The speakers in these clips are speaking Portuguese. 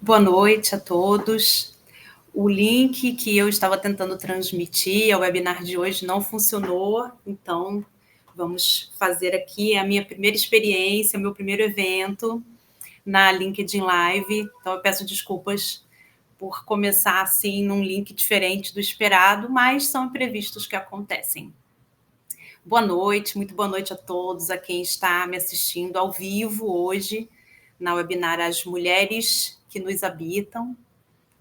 Boa noite a todos. O link que eu estava tentando transmitir ao webinar de hoje não funcionou, então vamos fazer aqui a minha primeira experiência, o meu primeiro evento na LinkedIn Live. Então eu peço desculpas por começar assim num link diferente do esperado, mas são imprevistos que acontecem. Boa noite, muito boa noite a todos, a quem está me assistindo ao vivo hoje na webinar As Mulheres que Nos Habitam.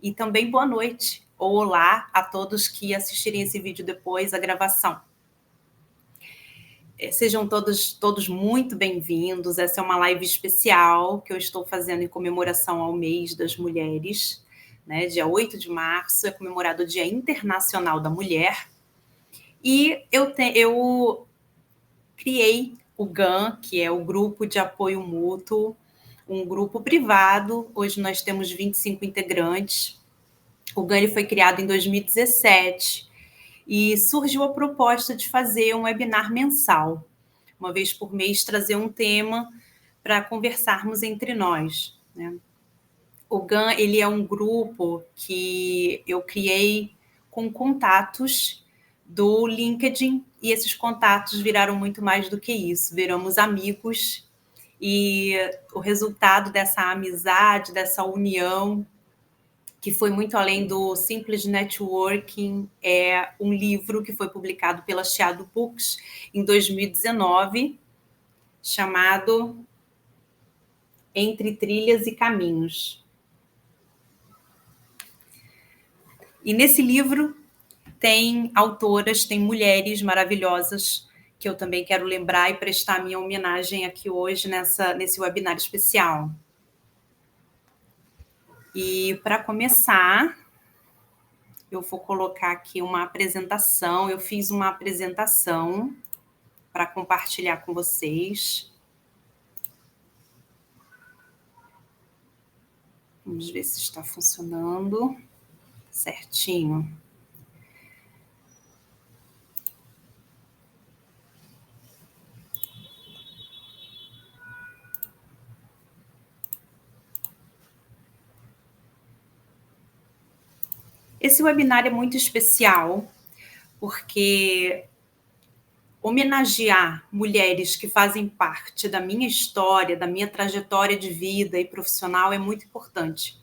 E também boa noite ou olá a todos que assistirem esse vídeo depois, a gravação. Sejam todos muito bem-vindos. Essa é uma live especial que eu estou fazendo em comemoração ao mês das mulheres. Né? Dia 8 de março é comemorado o Dia Internacional da Mulher. E eu criei o GAM, que é o Grupo de Apoio Mútuo, um grupo privado. Hoje nós temos 25 integrantes. O GAN foi criado em 2017 e surgiu a proposta de fazer um webinar mensal, uma vez por mês trazer um tema para conversarmos entre nós. Né? O GAN ele é um grupo que eu criei com contatos do LinkedIn e esses contatos viraram muito mais do que isso, viramos amigos e o resultado dessa amizade, dessa união, que foi muito além do simples networking, é um livro que foi publicado pela Shadow Books em 2019, chamado Entre Trilhas e Caminhos. E nesse livro tem autoras, tem mulheres maravilhosas, que eu também quero lembrar e prestar minha homenagem aqui hoje nesse webinar especial. E para começar, eu vou colocar aqui uma apresentação. Eu fiz uma apresentação para compartilhar com vocês. Vamos ver se está funcionando certinho. Esse webinar é muito especial, porque homenagear mulheres que fazem parte da minha história, da minha trajetória de vida e profissional é muito importante.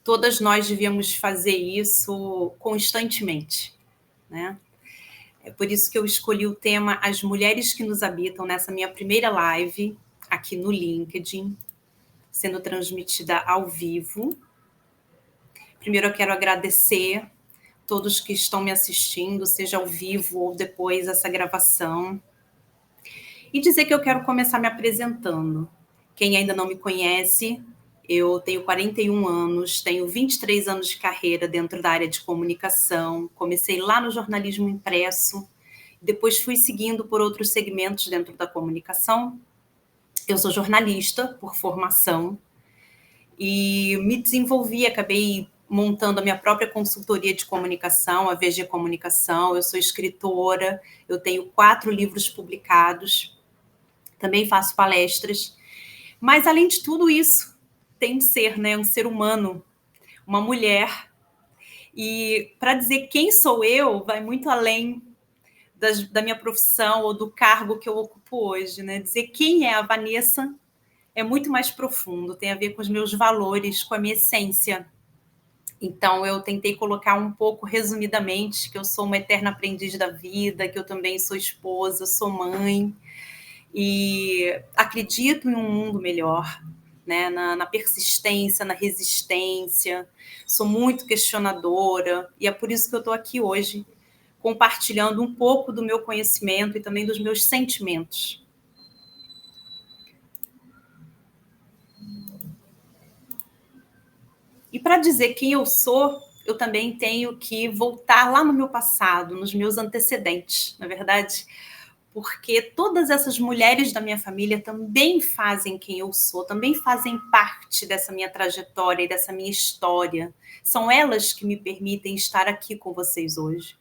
Todas nós devíamos fazer isso constantemente, né? É por isso que eu escolhi o tema As Mulheres que Nos Habitam nessa minha primeira live aqui no LinkedIn, sendo transmitida ao vivo. Primeiro eu quero agradecer todos que estão me assistindo, seja ao vivo ou depois essa gravação. E dizer que eu quero começar me apresentando. Quem ainda não me conhece, eu tenho 41 anos, tenho 23 anos de carreira dentro da área de comunicação. Comecei lá no jornalismo impresso, depois fui seguindo por outros segmentos dentro da comunicação. Eu sou jornalista por formação e me desenvolvi, acabei montando a minha própria consultoria de comunicação, a VG Comunicação. Eu sou escritora, eu tenho 4 livros publicados, também faço palestras. Mas, além de tudo isso, tem um ser, né? Um ser humano, uma mulher. E para dizer quem sou eu, vai muito além da minha profissão ou do cargo que eu ocupo hoje, né? Dizer quem é a Vanessa é muito mais profundo, tem a ver com os meus valores, com a minha essência. Então, eu tentei colocar um pouco, resumidamente, que eu sou uma eterna aprendiz da vida, que eu também sou esposa, sou mãe, e acredito em um mundo melhor, né? Na persistência, na resistência, sou muito questionadora, e é por isso que eu estou aqui hoje, compartilhando um pouco do meu conhecimento e também dos meus sentimentos. E para dizer quem eu sou, eu também tenho que voltar lá no meu passado, nos meus antecedentes, na verdade, porque todas essas mulheres da minha família também fazem quem eu sou, também fazem parte dessa minha trajetória e dessa minha história. São elas que me permitem estar aqui com vocês hoje.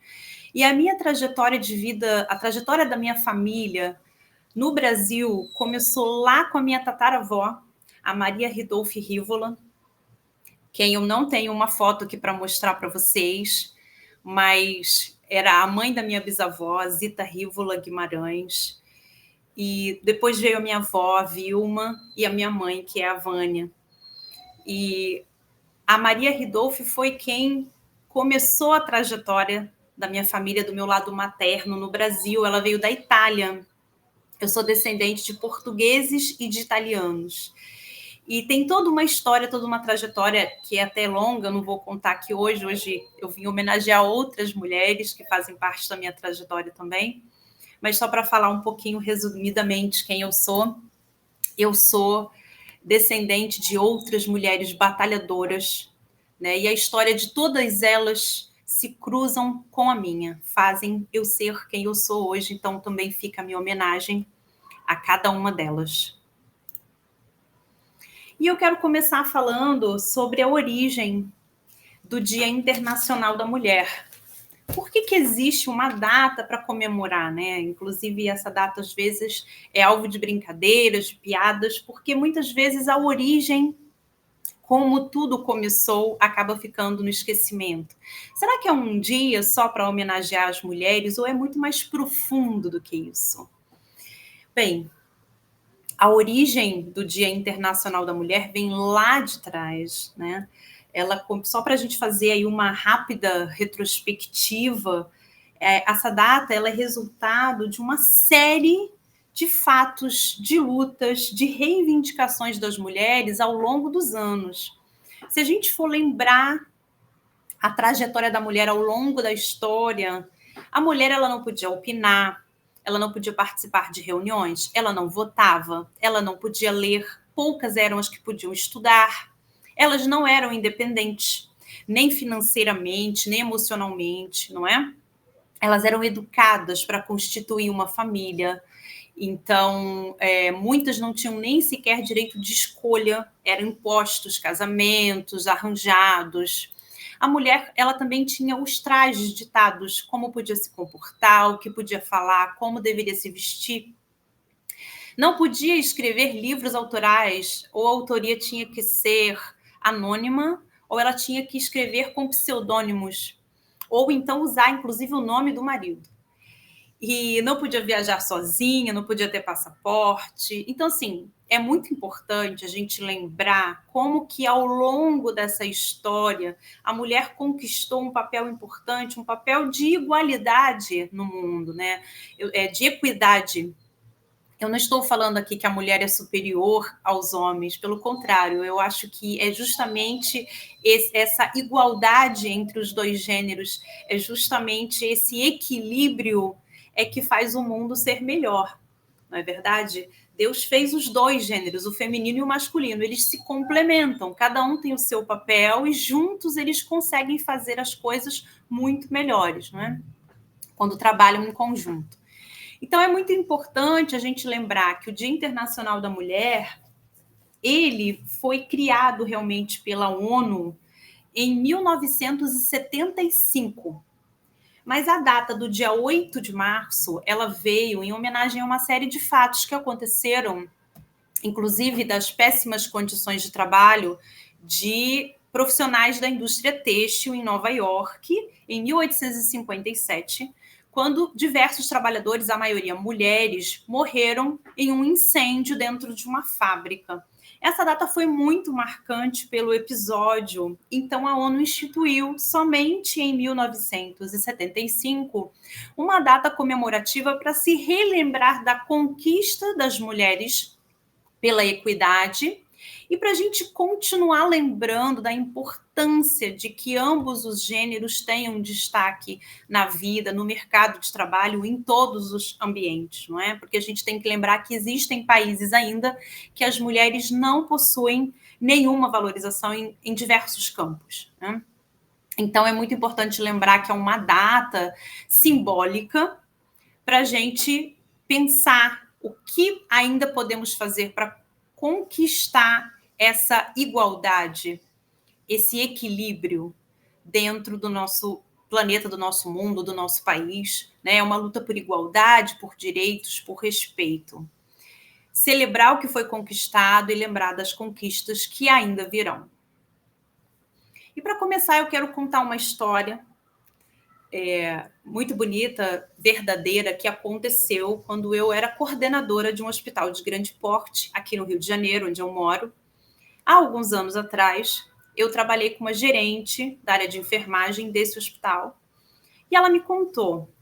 E a minha trajetória de vida, a trajetória da minha família no Brasil, começou lá com a minha tataravó, a Maria Ridolfi Rivola, quem eu não tenho uma foto aqui para mostrar para vocês, mas era a mãe da minha bisavó, Zita Rívola Guimarães, e depois veio a minha avó, a Vilma, e a minha mãe, que é a Vânia. E a Maria Ridolfi foi quem começou a trajetória da minha família, do meu lado materno, no Brasil. Ela veio da Itália. Eu sou descendente de portugueses e de italianos. E tem toda uma história, toda uma trajetória que é até longa, eu não vou contar aqui hoje. Hoje eu vim homenagear outras mulheres que fazem parte da minha trajetória também. Mas só para falar um pouquinho, resumidamente, quem eu sou descendente de outras mulheres batalhadoras, né? E a história de todas elas se cruzam com a minha, fazem eu ser quem eu sou hoje. Então também fica a minha homenagem a cada uma delas. E eu quero começar falando sobre a origem do Dia Internacional da Mulher. Por que existe uma data para comemorar, né? Inclusive, essa data, às vezes, é alvo de brincadeiras, de piadas, porque muitas vezes a origem, como tudo começou, acaba ficando no esquecimento. Será que é um dia só para homenagear as mulheres ou é muito mais profundo do que isso? Bem, a origem do Dia Internacional da Mulher vem lá de trás, né? Ela, só para a gente fazer aí uma rápida retrospectiva, essa data ela é resultado de uma série de fatos, de lutas, de reivindicações das mulheres ao longo dos anos. Se a gente for lembrar a trajetória da mulher ao longo da história, a mulher ela não podia opinar, ela não podia participar de reuniões, ela não votava, ela não podia ler, poucas eram as que podiam estudar, elas não eram independentes, nem financeiramente, nem emocionalmente, não é? Elas eram educadas para constituir uma família, então muitas não tinham nem sequer direito de escolha, eram impostos casamentos, arranjados. A mulher, ela também tinha os trajes ditados, como podia se comportar, o que podia falar, como deveria se vestir. Não podia escrever livros autorais, ou a autoria tinha que ser anônima, ou ela tinha que escrever com pseudônimos, ou então usar, inclusive, o nome do marido. E não podia viajar sozinha, não podia ter passaporte. Então, assim, é muito importante a gente lembrar como que ao longo dessa história a mulher conquistou um papel importante, um papel de igualdade no mundo, né? De equidade. Eu não estou falando aqui que a mulher é superior aos homens, pelo contrário, eu acho que é justamente essa igualdade entre os dois gêneros, é justamente esse equilíbrio que faz o mundo ser melhor, não é verdade? Deus fez os dois gêneros, o feminino e o masculino, eles se complementam, cada um tem o seu papel e juntos eles conseguem fazer as coisas muito melhores, não é? Quando trabalham em conjunto. Então, é muito importante a gente lembrar que o Dia Internacional da Mulher, ele foi criado realmente pela ONU em 1975. Mas a data do dia 8 de março, ela veio em homenagem a uma série de fatos que aconteceram, inclusive das péssimas condições de trabalho de profissionais da indústria têxtil em Nova York, em 1857, quando diversos trabalhadores, a maioria mulheres, morreram em um incêndio dentro de uma fábrica. Essa data foi muito marcante pelo episódio, então a ONU instituiu, somente em 1975, uma data comemorativa para se relembrar da conquista das mulheres pela equidade e para a gente continuar lembrando da importância de que ambos os gêneros tenham destaque na vida, no mercado de trabalho, em todos os ambientes, não é? Porque a gente tem que lembrar que existem países ainda que as mulheres não possuem nenhuma valorização em diversos campos, né? Então, é muito importante lembrar que é uma data simbólica para a gente pensar o que ainda podemos fazer para conquistar essa igualdade, esse equilíbrio dentro do nosso planeta, do nosso mundo, do nosso país, né? É uma luta por igualdade, por direitos, por respeito. Celebrar o que foi conquistado e lembrar das conquistas que ainda virão. E para começar, eu quero contar uma história muito bonita, verdadeira, que aconteceu quando eu era coordenadora de um hospital de grande porte, aqui no Rio de Janeiro, onde eu moro. Há alguns anos atrás, eu trabalhei com uma gerente da área de enfermagem desse hospital, e ela me contou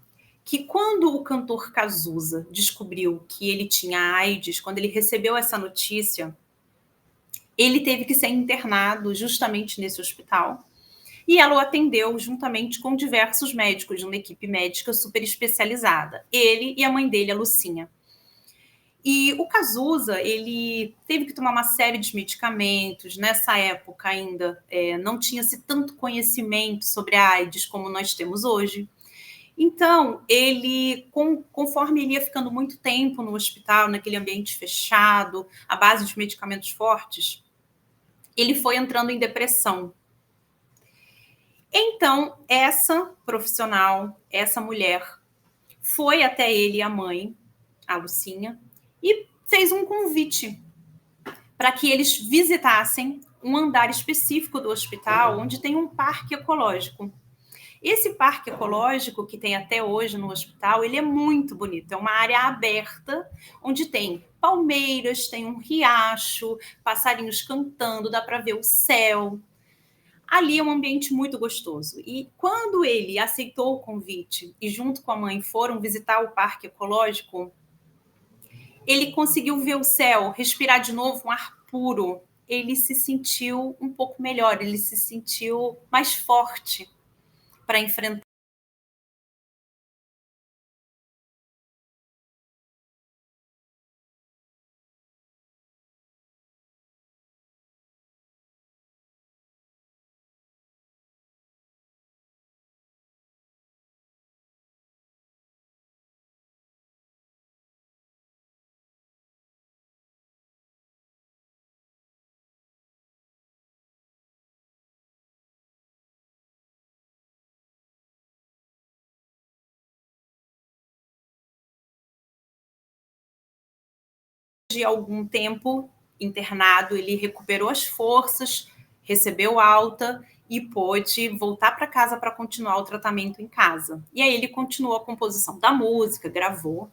que quando o cantor Cazuza descobriu que ele tinha AIDS, quando ele recebeu essa notícia, ele teve que ser internado justamente nesse hospital. E ela o atendeu juntamente com diversos médicos de uma equipe médica super especializada. Ele e a mãe dele, a Lucinha. E o Cazuza, ele teve que tomar uma série de medicamentos. Nessa época ainda não tinha-se tanto conhecimento sobre a AIDS como nós temos hoje. Então, ele, conforme ele ia ficando muito tempo no hospital, naquele ambiente fechado, à base de medicamentos fortes, ele foi entrando em depressão. Então, essa profissional, essa mulher, foi até ele e a mãe, a Lucinha, e fez um convite para que eles visitassem um andar específico do hospital, onde tem um parque ecológico. Esse parque ecológico, que tem até hoje no hospital, ele é muito bonito. É uma área aberta, onde tem palmeiras, tem um riacho, passarinhos cantando, dá para ver o céu. Ali é um ambiente muito gostoso. E quando ele aceitou o convite e junto com a mãe foram visitar o parque ecológico, ele conseguiu ver o céu, respirar de novo um ar puro. Ele se sentiu um pouco melhor, ele se sentiu mais forte para enfrentar. De algum tempo internado, ele recuperou as forças, recebeu alta e pôde voltar para casa para continuar o tratamento em casa. E aí ele continuou a composição da música, gravou.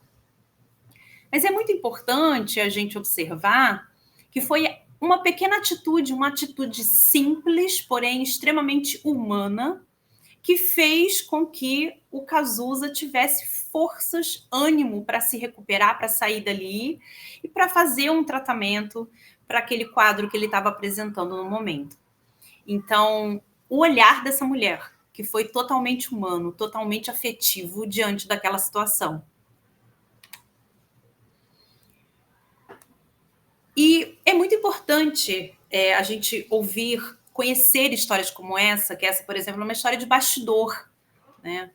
Mas é muito importante a gente observar que foi uma pequena atitude, uma atitude simples, porém extremamente humana, que fez com que o Cazuza tivesse forças, ânimo para se recuperar, para sair dali e para fazer um tratamento para aquele quadro que ele estava apresentando no momento. Então, o olhar dessa mulher, que foi totalmente humano, totalmente afetivo diante daquela situação. E é muito importante a gente ouvir, conhecer histórias como essa, que essa, por exemplo, é uma história de bastidor, né?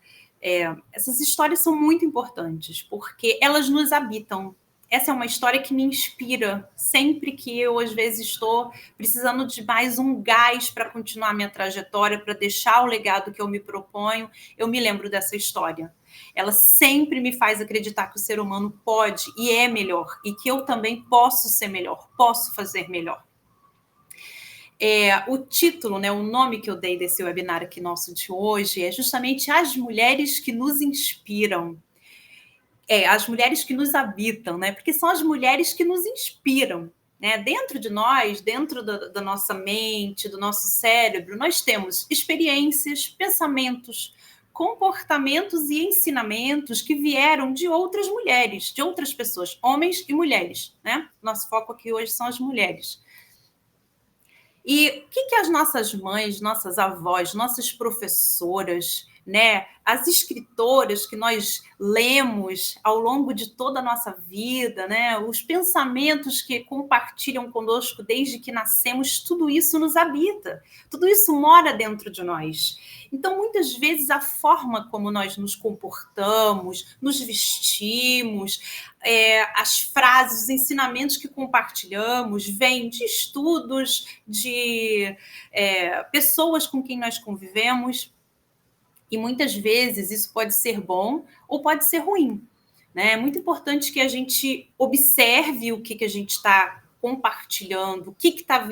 Essas histórias são muito importantes, porque elas nos habitam. Essa é uma história que me inspira sempre que eu, às vezes, estou precisando de mais um gás para continuar minha trajetória, para deixar o legado que eu me proponho, eu me lembro dessa história. Ela sempre me faz acreditar que o ser humano pode e é melhor, e que eu também posso ser melhor, posso fazer melhor. O título, né, o nome que eu dei desse webinar aqui nosso de hoje é justamente As Mulheres que Nos Inspiram. As mulheres que nos habitam, né? Porque são as mulheres que nos inspiram. Né? Dentro de nós, dentro da nossa mente, do nosso cérebro, nós temos experiências, pensamentos, comportamentos e ensinamentos que vieram de outras mulheres, de outras pessoas, homens e mulheres. Né? Nosso foco aqui hoje são as mulheres. E o que as nossas mães, nossas avós, nossas professoras, né, as escritoras que nós lemos ao longo de toda a nossa vida, né, os pensamentos que compartilham conosco desde que nascemos, tudo isso nos habita, tudo isso mora dentro de nós. Então, muitas vezes, a forma como nós nos comportamos, nos vestimos, as frases, os ensinamentos que compartilhamos, vêm de estudos, de pessoas com quem nós convivemos, e muitas vezes isso pode ser bom ou pode ser ruim. Né? É muito importante que a gente observe o que a gente está compartilhando,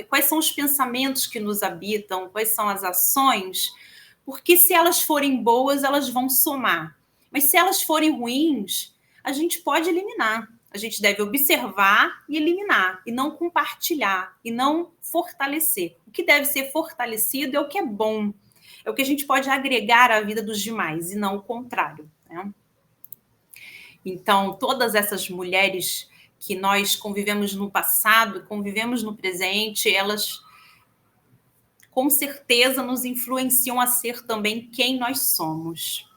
quais são os pensamentos que nos habitam, quais são as ações, porque se elas forem boas, elas vão somar. Mas se elas forem ruins, a gente pode eliminar. A gente deve observar e eliminar, e não compartilhar, e não fortalecer. O que deve ser fortalecido é o que é bom, é o que a gente pode agregar à vida dos demais, e não o contrário, né? Então, todas essas mulheres que nós convivemos no passado, convivemos no presente, elas com certeza nos influenciam a ser também quem nós somos.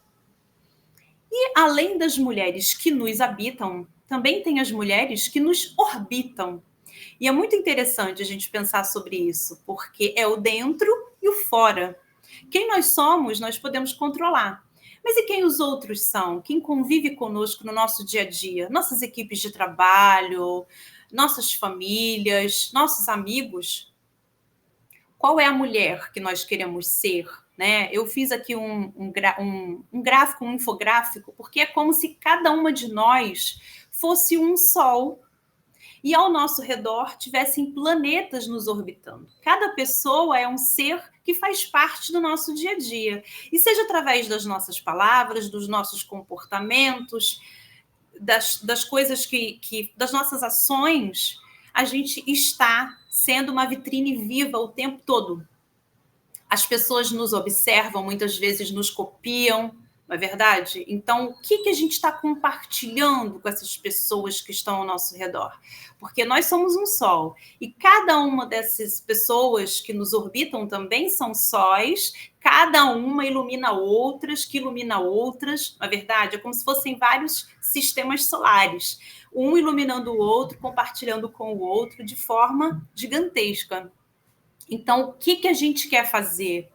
E além das mulheres que nos habitam, também tem as mulheres que nos orbitam. E é muito interessante a gente pensar sobre isso, porque é o dentro e o fora. Quem nós somos, nós podemos controlar. Mas e quem os outros são? Quem convive conosco no nosso dia a dia? Nossas equipes de trabalho, nossas famílias, nossos amigos? Qual é a mulher que nós queremos ser? Né? Eu fiz aqui um gráfico, um infográfico, porque é como se cada uma de nós fosse um sol e ao nosso redor tivessem planetas nos orbitando. Cada pessoa é um ser que faz parte do nosso dia a dia. E seja através das nossas palavras, dos nossos comportamentos, das coisas das nossas ações, a gente está sendo uma vitrine viva o tempo todo. As pessoas nos observam, muitas vezes nos copiam, não é verdade? Então, o que a gente está compartilhando com essas pessoas que estão ao nosso redor? Porque nós somos um sol, e cada uma dessas pessoas que nos orbitam também são sóis, cada uma ilumina outras, que ilumina outras, não é verdade? É como se fossem vários sistemas solares, um iluminando o outro, compartilhando com o outro de forma gigantesca. Então, o que a gente quer fazer?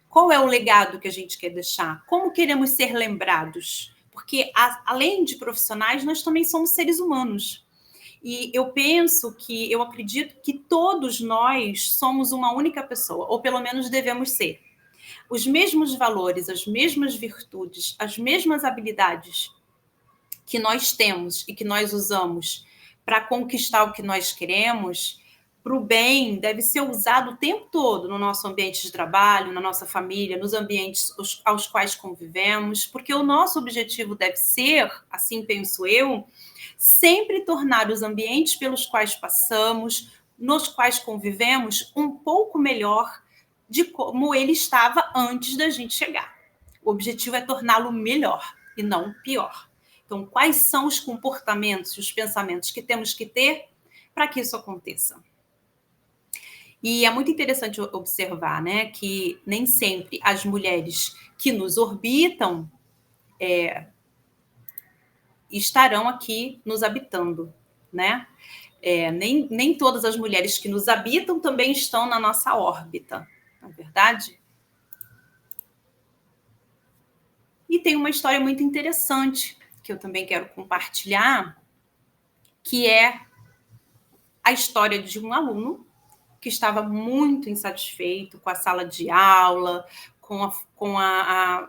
Qual é o legado que a gente quer deixar? Como queremos ser lembrados? Porque, além de profissionais, nós também somos seres humanos. E eu acredito que todos nós somos uma única pessoa, ou pelo menos devemos ser. Os mesmos valores, as mesmas virtudes, as mesmas habilidades que nós temos e que nós usamos para conquistar o que nós queremos, para o bem, deve ser usado o tempo todo no nosso ambiente de trabalho, na nossa família, nos ambientes aos quais convivemos, porque o nosso objetivo deve ser, assim penso eu, sempre tornar os ambientes pelos quais passamos, nos quais convivemos, um pouco melhor de como ele estava antes da gente chegar. O objetivo é torná-lo melhor e não pior. Então, quais são os comportamentos e os pensamentos que temos que ter para que isso aconteça? E é muito interessante observar, né, que nem sempre as mulheres que nos orbitam estarão aqui nos habitando, né? Nem todas as mulheres que nos habitam também estão na nossa órbita, não é verdade? E tem uma história muito interessante que eu também quero compartilhar, que é a história de um aluno que estava muito insatisfeito com a sala de aula, com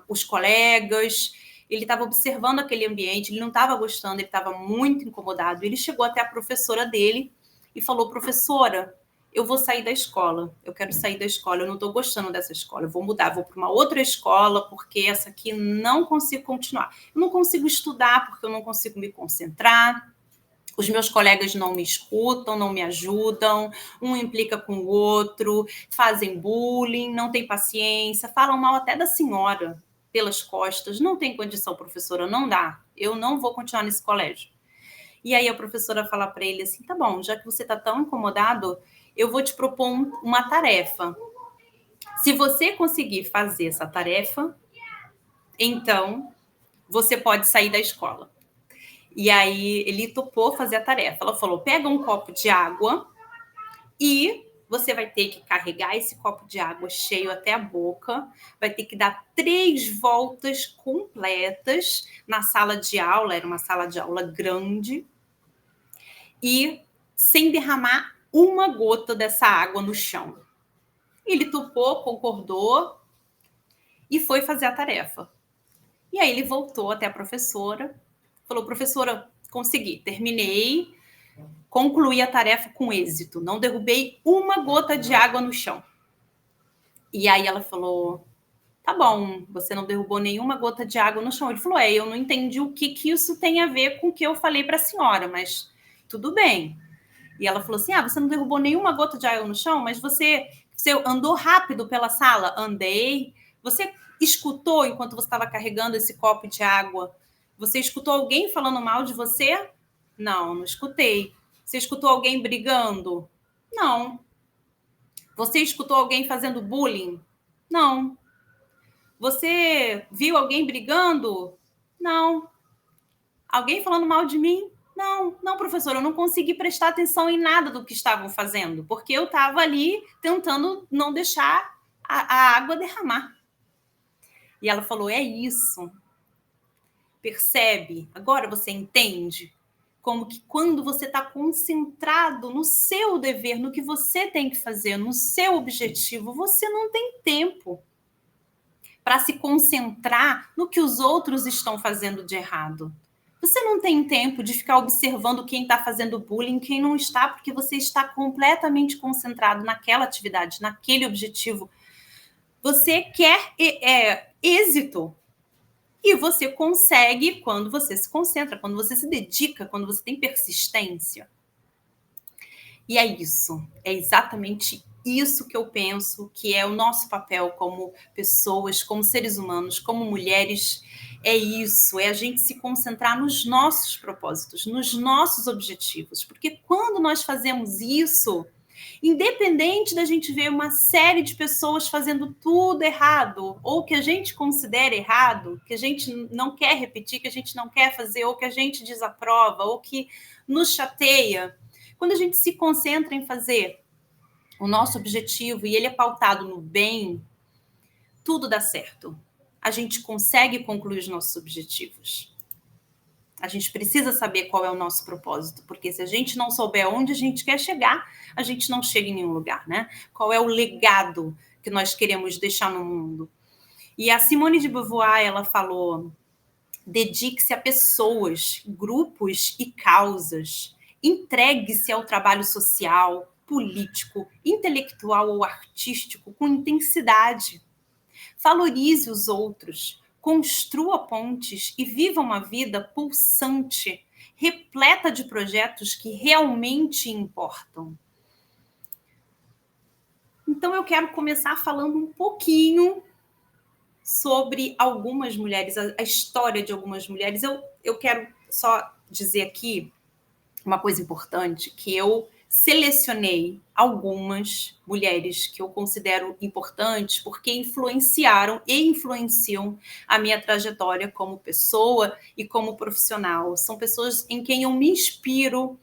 os colegas. Ele estava observando aquele ambiente, ele não estava gostando, ele estava muito incomodado. Ele chegou até a professora dele e falou: professora, eu vou sair da escola, eu quero sair da escola, eu não estou gostando dessa escola, eu vou mudar, vou para uma outra escola, porque essa aqui não consigo continuar. Eu não consigo estudar porque eu não consigo me concentrar. Os meus colegas não me escutam, não me ajudam, um implica com o outro, fazem bullying, não tem paciência, falam mal até da senhora pelas costas. Não tem condição, professora, não dá. Eu não vou continuar nesse colégio. E aí a professora fala para ele assim: tá bom, já que você está tão incomodado, eu vou te propor uma tarefa. Se você conseguir fazer essa tarefa, então você pode sair da escola. E aí ele topou fazer a tarefa. Ela falou: pega um copo de água e você vai ter que carregar esse copo de água cheio até a boca, vai ter que dar 3 voltas completas na sala de aula, era uma sala de aula grande, e sem derramar uma gota dessa água no chão. Ele topou, concordou e foi fazer a tarefa. E aí ele voltou até a professora, falou: professora, consegui, terminei, Concluí a tarefa com êxito, não derrubei uma gota de água no chão. E aí ela falou, tá bom, você não derrubou nenhuma gota de água no chão. Ele falou, eu não entendi o que isso tem a ver com o que eu falei para a senhora, mas tudo bem. E ela falou assim, você não derrubou nenhuma gota de água no chão, mas você andou rápido pela sala? Andei. Você escutou enquanto você estava carregando esse copo de água? Você escutou alguém falando mal de você? Não, não escutei. Você escutou alguém brigando? Não. Você escutou alguém fazendo bullying? Não. Você viu alguém brigando? Não. Alguém falando mal de mim? Não, professor, eu não consegui prestar atenção em nada do que estavam fazendo, porque eu estava ali tentando não deixar a água derramar. E ela falou, é isso. Percebe? Agora você entende como que quando você está concentrado no seu dever, no que você tem que fazer, no seu objetivo, você não tem tempo para se concentrar no que os outros estão fazendo de errado. Você não tem tempo de ficar observando quem está fazendo bullying, quem não está, porque você está completamente concentrado naquela atividade, naquele objetivo. Você quer êxito. E você consegue quando você se concentra, quando você se dedica, quando você tem persistência. E é isso, é exatamente isso que eu penso que é o nosso papel como pessoas, como seres humanos, como mulheres. É isso, é a gente se concentrar nos nossos propósitos, nos nossos objetivos. Porque quando nós fazemos isso, independente da gente ver uma série de pessoas fazendo tudo errado, ou que a gente considera errado, que a gente não quer repetir, que a gente não quer fazer, ou que a gente desaprova, ou que nos chateia, quando a gente se concentra em fazer o nosso objetivo e ele é pautado no bem, tudo dá certo. A gente consegue concluir os nossos objetivos. A gente precisa saber qual é o nosso propósito, porque se a gente não souber onde a gente quer chegar, a gente não chega em nenhum lugar, né? Qual é o legado que nós queremos deixar no mundo? E a Simone de Beauvoir, ela falou, dedique-se a pessoas, grupos e causas. Entregue-se ao trabalho social, político, intelectual ou artístico com intensidade. Valorize os outros, construa pontes e viva uma vida pulsante, repleta de projetos que realmente importam. Então, eu quero começar falando um pouquinho sobre algumas mulheres, a história de algumas mulheres. Eu quero só dizer aqui uma coisa importante, que eu selecionei algumas mulheres que eu considero importantes porque influenciaram e influenciam a minha trajetória como pessoa e como profissional. São pessoas em quem eu me inspiro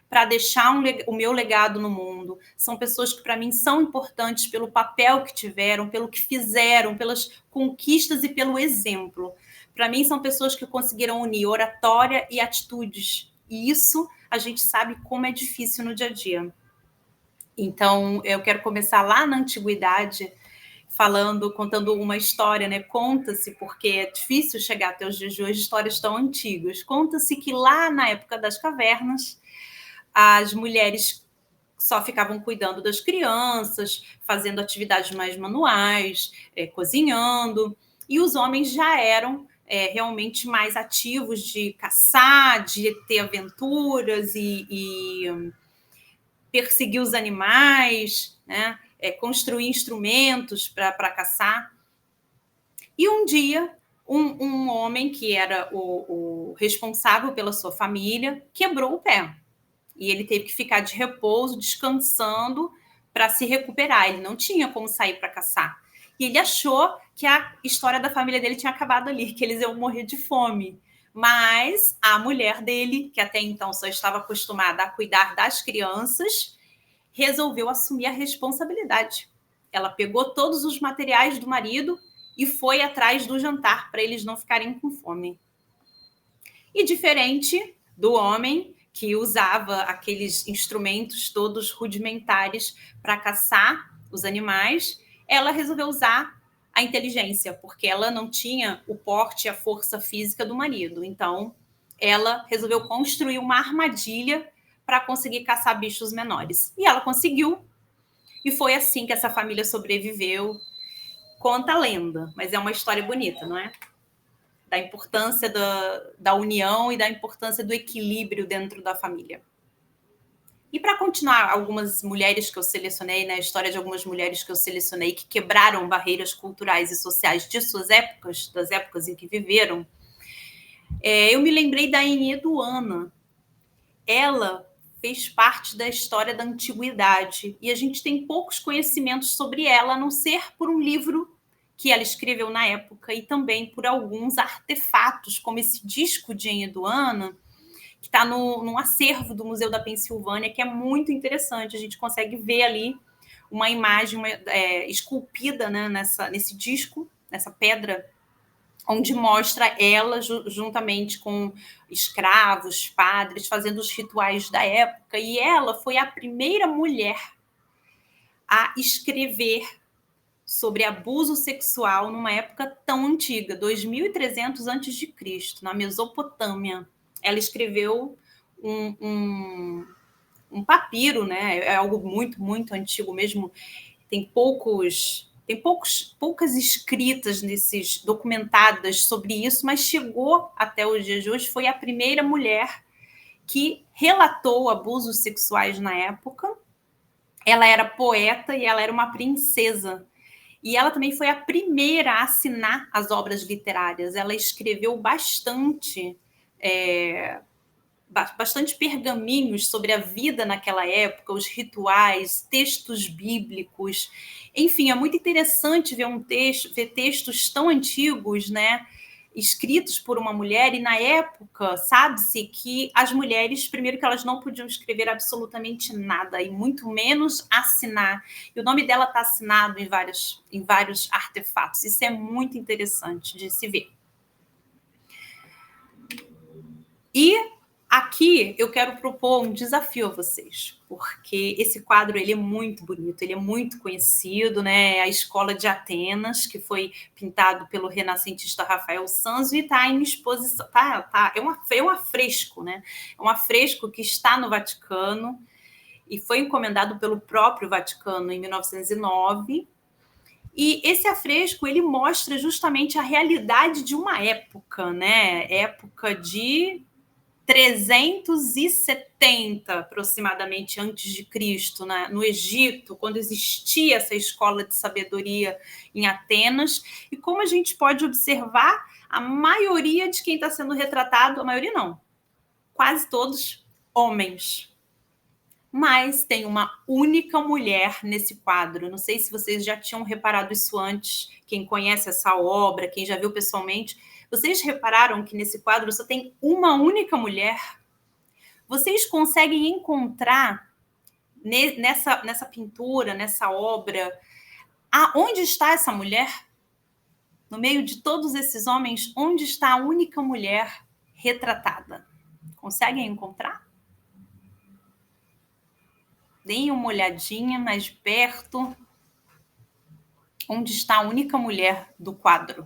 para deixar o meu legado no mundo. São pessoas que, para mim, são importantes pelo papel que tiveram, pelo que fizeram, pelas conquistas e pelo exemplo. Para mim, são pessoas que conseguiram unir oratória e atitudes. E isso a gente sabe como é difícil no dia a dia. Então, eu quero começar lá na antiguidade, contando uma história, né? Conta-se, porque é difícil chegar até os dias de hoje, histórias tão antigas. Conta-se que lá na época das cavernas, as mulheres só ficavam cuidando das crianças, fazendo atividades mais manuais, cozinhando, e os homens já eram realmente mais ativos de caçar, de ter aventuras e perseguir os animais, né? Construir instrumentos para caçar. E um dia, um homem que era o responsável pela sua família quebrou o pé. E ele teve que ficar de repouso, descansando, para se recuperar. Ele não tinha como sair para caçar. E ele achou que a história da família dele tinha acabado ali, que eles iam morrer de fome. Mas a mulher dele, que até então só estava acostumada a cuidar das crianças, resolveu assumir a responsabilidade. Ela pegou todos os materiais do marido e foi atrás do jantar, para eles não ficarem com fome. E diferente do homem, que usava aqueles instrumentos todos rudimentares para caçar os animais, ela resolveu usar a inteligência, porque ela não tinha o porte e a força física do marido. Então, ela resolveu construir uma armadilha para conseguir caçar bichos menores. E ela conseguiu, e foi assim que essa família sobreviveu. Conta a lenda, mas é uma história bonita, não é? Da importância da união e da importância do equilíbrio dentro da família. E para continuar, algumas mulheres que eu selecionei, né, a história de algumas mulheres que eu selecionei que quebraram barreiras culturais e sociais de suas épocas, das épocas em que viveram, eu me lembrei da Enhedu Ana. Ela fez parte da história da antiguidade e a gente tem poucos conhecimentos sobre ela, a não ser por um livro que ela escreveu na época e também por alguns artefatos, como esse disco de Enhedu Ana, que está num acervo do Museu da Pensilvânia, que é muito interessante. A gente consegue ver ali uma imagem esculpida, né, nesse disco, nessa pedra, onde mostra ela juntamente com escravos, padres, fazendo os rituais da época. E ela foi a primeira mulher a escrever sobre abuso sexual numa época tão antiga, 2300 a.C., na Mesopotâmia. Ela escreveu um papiro, né? É algo muito, muito antigo mesmo. Tem poucas escritas documentadas sobre isso, mas chegou até os dias de hoje. Foi a primeira mulher que relatou abusos sexuais na época. Ela era poeta e ela era uma princesa. E ela também foi a primeira a assinar as obras literárias. Ela escreveu bastante pergaminhos sobre a vida naquela época, os rituais, textos bíblicos. Enfim, é muito interessante ver textos tão antigos, né, escritos por uma mulher. E na época, sabe-se que as mulheres, primeiro que elas não podiam escrever absolutamente nada, e muito menos assinar. E o nome dela está assinado em vários artefatos. Isso é muito interessante de se ver. E aqui eu quero propor um desafio a vocês, porque esse quadro ele é muito bonito, ele é muito conhecido, né? É a Escola de Atenas, que foi pintado pelo renascentista Rafael Sanzio e está em exposição. É um afresco, né? É um afresco que está no Vaticano e foi encomendado pelo próprio Vaticano em 1909. E esse afresco ele mostra justamente a realidade de uma época, né? Época de 370 aproximadamente antes de Cristo, né? No Egito, quando existia essa escola de sabedoria em Atenas. E como a gente pode observar, a maioria de quem está sendo retratado, a maioria não, quase todos homens. Mas tem uma única mulher nesse quadro. Não sei se vocês já tinham reparado isso antes, quem conhece essa obra, quem já viu pessoalmente. Vocês repararam que nesse quadro só tem uma única mulher? Vocês conseguem encontrar nessa pintura, nessa obra, onde está essa mulher? No meio de todos esses homens, onde está a única mulher retratada? Conseguem encontrar? Deem uma olhadinha mais perto. Onde está a única mulher do quadro?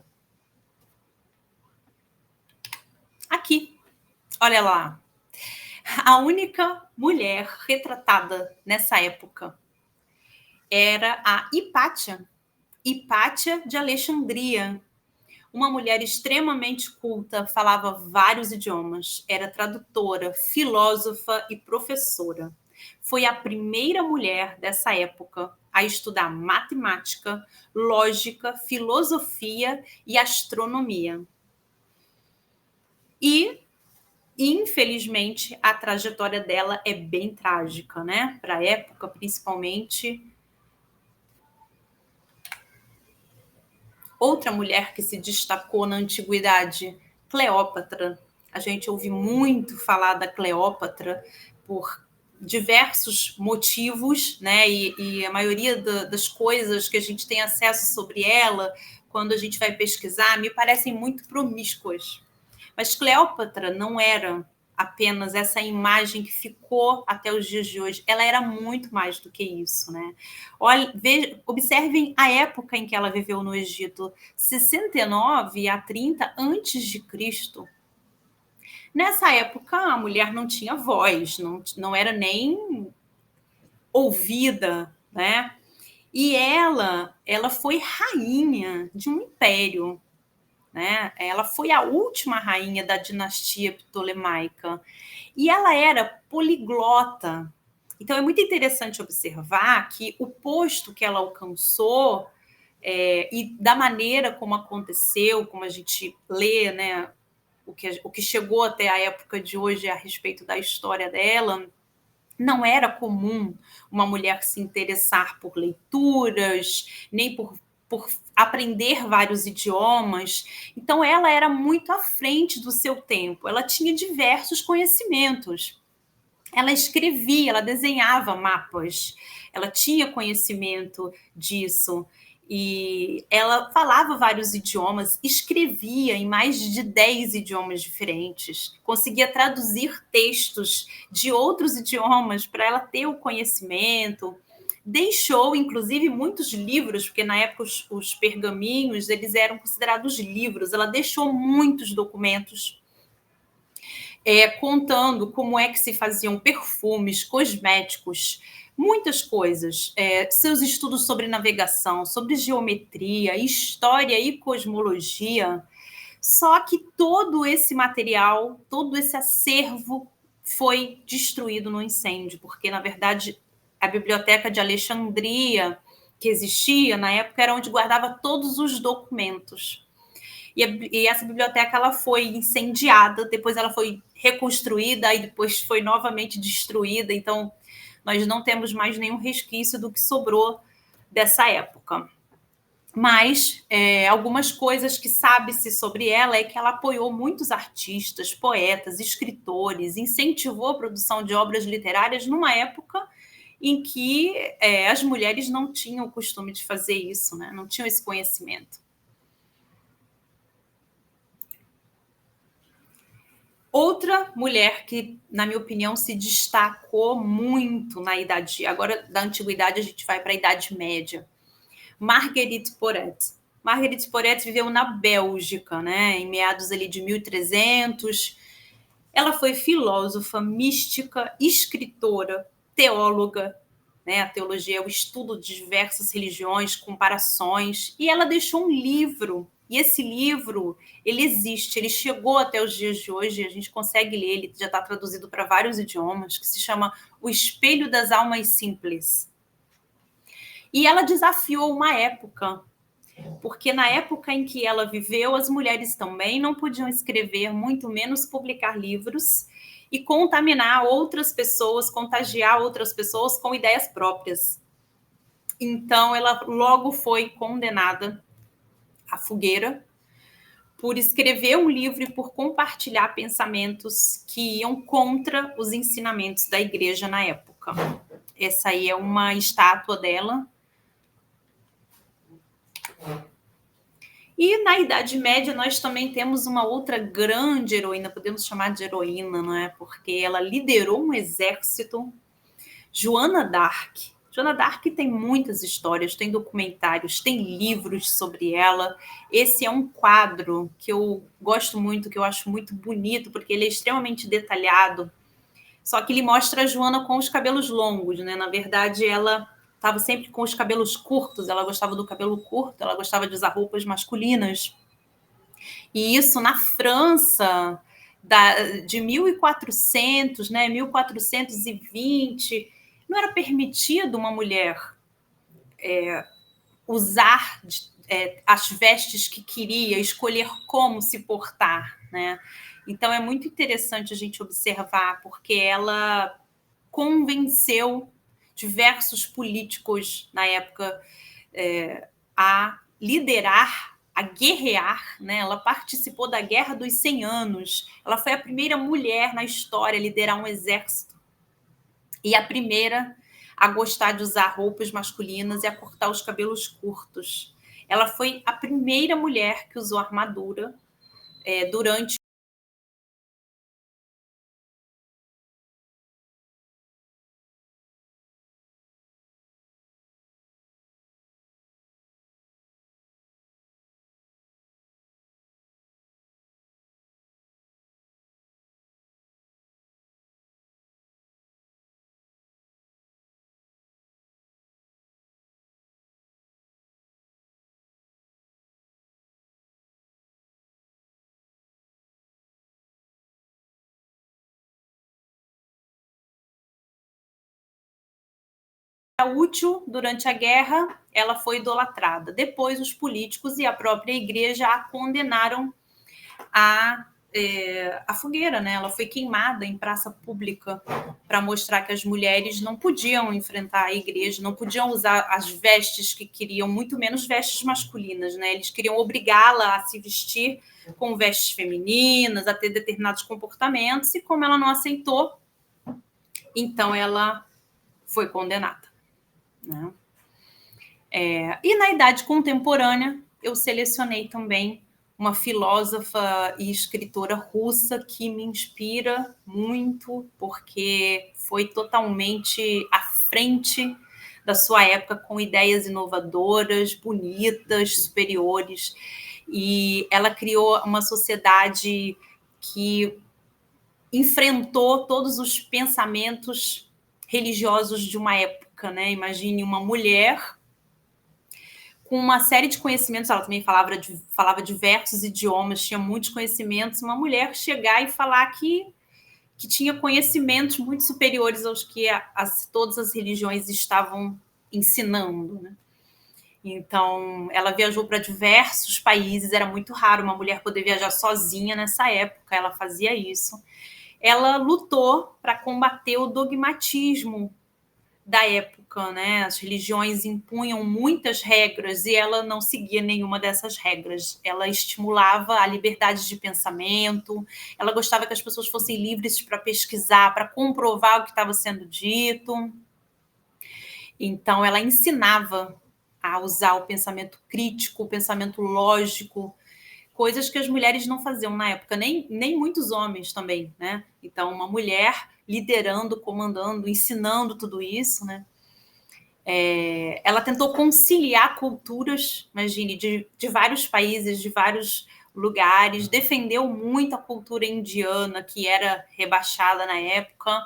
Aqui. Olha lá. A única mulher retratada nessa época era a Hipátia de Alexandria. Uma mulher extremamente culta, falava vários idiomas, era tradutora, filósofa e professora. Foi a primeira mulher dessa época a estudar matemática, lógica, filosofia e astronomia. E, infelizmente, a trajetória dela é bem trágica, né? Para a época, principalmente. Outra mulher que se destacou na antiguidade, Cleópatra. A gente ouve muito falar da Cleópatra por diversos motivos, né? E a maioria das coisas que a gente tem acesso sobre ela, quando a gente vai pesquisar, me parecem muito promíscuas. Mas Cleópatra não era apenas essa imagem que ficou até os dias de hoje. Ela era muito mais do que isso, né? Observem a época em que ela viveu no Egito, 69 a 30 antes de Cristo. Nessa época, a mulher não tinha voz, não era nem ouvida, né? E ela foi rainha de um império, né? Ela foi a última rainha da dinastia ptolemaica e ela era poliglota. Então é muito interessante observar que o posto que ela alcançou e da maneira como aconteceu, como a gente lê, né, o que chegou até a época de hoje a respeito da história dela, não era comum uma mulher se interessar por leituras, nem por aprender vários idiomas. Então, ela era muito à frente do seu tempo, ela tinha diversos conhecimentos. Ela escrevia, ela desenhava mapas, ela tinha conhecimento disso. E ela falava vários idiomas, escrevia em mais de 10 idiomas diferentes, conseguia traduzir textos de outros idiomas para ela ter o conhecimento. Deixou, inclusive, muitos livros, porque na época os pergaminhos eles eram considerados livros. Ela deixou muitos documentos contando como é que se faziam perfumes, cosméticos, muitas coisas. Seus estudos sobre navegação, sobre geometria, história e cosmologia. Só que todo esse material, todo esse acervo foi destruído no incêndio, porque, na verdade, a biblioteca de Alexandria, que existia na época, era onde guardava todos os documentos. E essa biblioteca ela foi incendiada, depois ela foi reconstruída e depois foi novamente destruída. Então, nós não temos mais nenhum resquício do que sobrou dessa época. Mas algumas coisas que sabe-se sobre ela é que ela apoiou muitos artistas, poetas, escritores, incentivou a produção de obras literárias numa época em que as mulheres não tinham o costume de fazer isso, né? Não tinham esse conhecimento. Outra mulher que, na minha opinião, se destacou muito na idade, agora da antiguidade a gente vai para a Idade Média, Marguerite Porete. Marguerite Porete viveu na Bélgica, né, em meados ali de 1300. Ela foi filósofa, mística, escritora, teóloga, né? A teologia é o estudo de diversas religiões, comparações, e ela deixou um livro. E esse livro, ele existe, ele chegou até os dias de hoje, a gente consegue ler, ele já está traduzido para vários idiomas, que se chama O Espelho das Almas Simples. E ela desafiou uma época, porque na época em que ela viveu, as mulheres também não podiam escrever, muito menos publicar livros e contaminar outras pessoas, contagiar outras pessoas com ideias próprias. Então, ela logo foi condenada à fogueira por escrever um livro e por compartilhar pensamentos que iam contra os ensinamentos da igreja na época. Essa aí é uma estátua dela. E na Idade Média nós também temos uma outra grande heroína, podemos chamar de heroína, não é? Porque ela liderou um exército, Joana d'Arc. Joana d'Arc tem muitas histórias, tem documentários, tem livros sobre ela. Esse é um quadro que eu gosto muito, que eu acho muito bonito, porque ele é extremamente detalhado. Só que ele mostra a Joana com os cabelos longos, né? Na verdade, ela estava sempre com os cabelos curtos, ela gostava do cabelo curto, ela gostava de usar roupas masculinas. E isso na França de 1400, né, 1420, não era permitido uma mulher usar as vestes que queria, escolher como se portar, né? Então é muito interessante a gente observar, porque ela convenceu diversos políticos na época a liderar, a guerrear, né? Ela participou da Guerra dos 100 Anos, ela foi a primeira mulher na história a liderar um exército e a primeira a gostar de usar roupas masculinas e a cortar os cabelos curtos. Ela foi a primeira mulher que usou armadura durante útil durante a guerra, ela foi idolatrada. Depois, os políticos e a própria igreja a condenaram a fogueira, né? Ela foi queimada em praça pública para mostrar que as mulheres não podiam enfrentar a igreja, não podiam usar as vestes que queriam, muito menos vestes masculinas, né? Eles queriam obrigá-la a se vestir com vestes femininas, a ter determinados comportamentos, e como ela não aceitou, então ela foi condenada, né? E na idade contemporânea, eu selecionei também uma filósofa e escritora russa que me inspira muito, porque foi totalmente à frente da sua época, com ideias inovadoras, bonitas, superiores. E ela criou uma sociedade que enfrentou todos os pensamentos religiosos de uma época, né? Imagine uma mulher com uma série de conhecimentos, ela também falava diversos idiomas, tinha muitos conhecimentos, uma mulher chegar e falar que tinha conhecimentos muito superiores aos que todas as religiões estavam ensinando, né? Então, ela viajou para diversos países, era muito raro uma mulher poder viajar sozinha nessa época, ela fazia isso. Ela lutou para combater o dogmatismo da época, né? As religiões impunham muitas regras e ela não seguia nenhuma dessas regras. Ela estimulava a liberdade de pensamento, ela gostava que as pessoas fossem livres para pesquisar, para comprovar o que estava sendo dito. Então, ela ensinava a usar o pensamento crítico, o pensamento lógico, coisas que as mulheres não faziam na época, nem muitos homens também, né? Então, uma mulher liderando, comandando, ensinando tudo isso, né? Ela tentou conciliar culturas, imagine, de vários países, de vários lugares, defendeu muito a cultura indiana, que era rebaixada na época,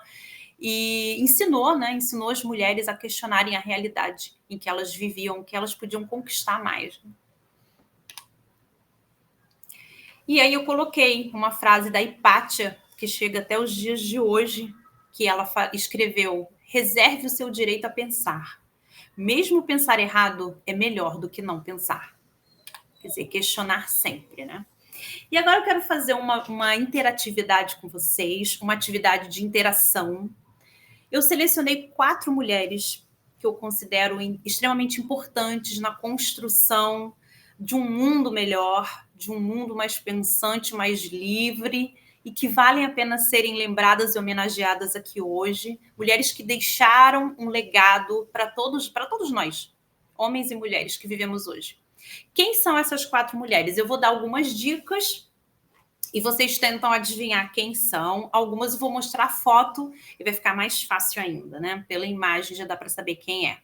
e ensinou as mulheres a questionarem a realidade em que elas viviam, que elas podiam conquistar mais. E aí eu coloquei uma frase da Hipátia, que chega até os dias de hoje, que ela escreveu: reserve o seu direito a pensar. Mesmo pensar errado é melhor do que não pensar. Quer dizer, questionar sempre, né? E agora eu quero fazer uma interatividade com vocês, uma atividade de interação. Eu selecionei 4 mulheres que eu considero extremamente importantes na construção de um mundo melhor, de um mundo mais pensante, mais livre, e que valem a pena serem lembradas e homenageadas aqui hoje. Mulheres que deixaram um legado para todos nós, homens e mulheres que vivemos hoje. Quem são essas 4 mulheres? Eu vou dar algumas dicas e vocês tentam adivinhar quem são. Algumas eu vou mostrar a foto e vai ficar mais fácil ainda, né? Pela imagem já dá para saber quem é.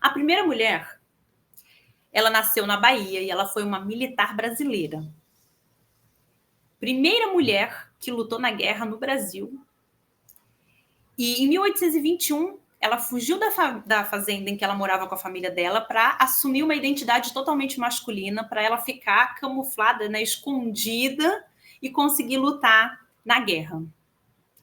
A primeira mulher, ela nasceu na Bahia e ela foi uma militar brasileira. Primeira mulher que lutou na guerra no Brasil. E em 1821, ela fugiu da fazenda em que ela morava com a família dela para assumir uma identidade totalmente masculina, para ela ficar camuflada, né, escondida e conseguir lutar na guerra.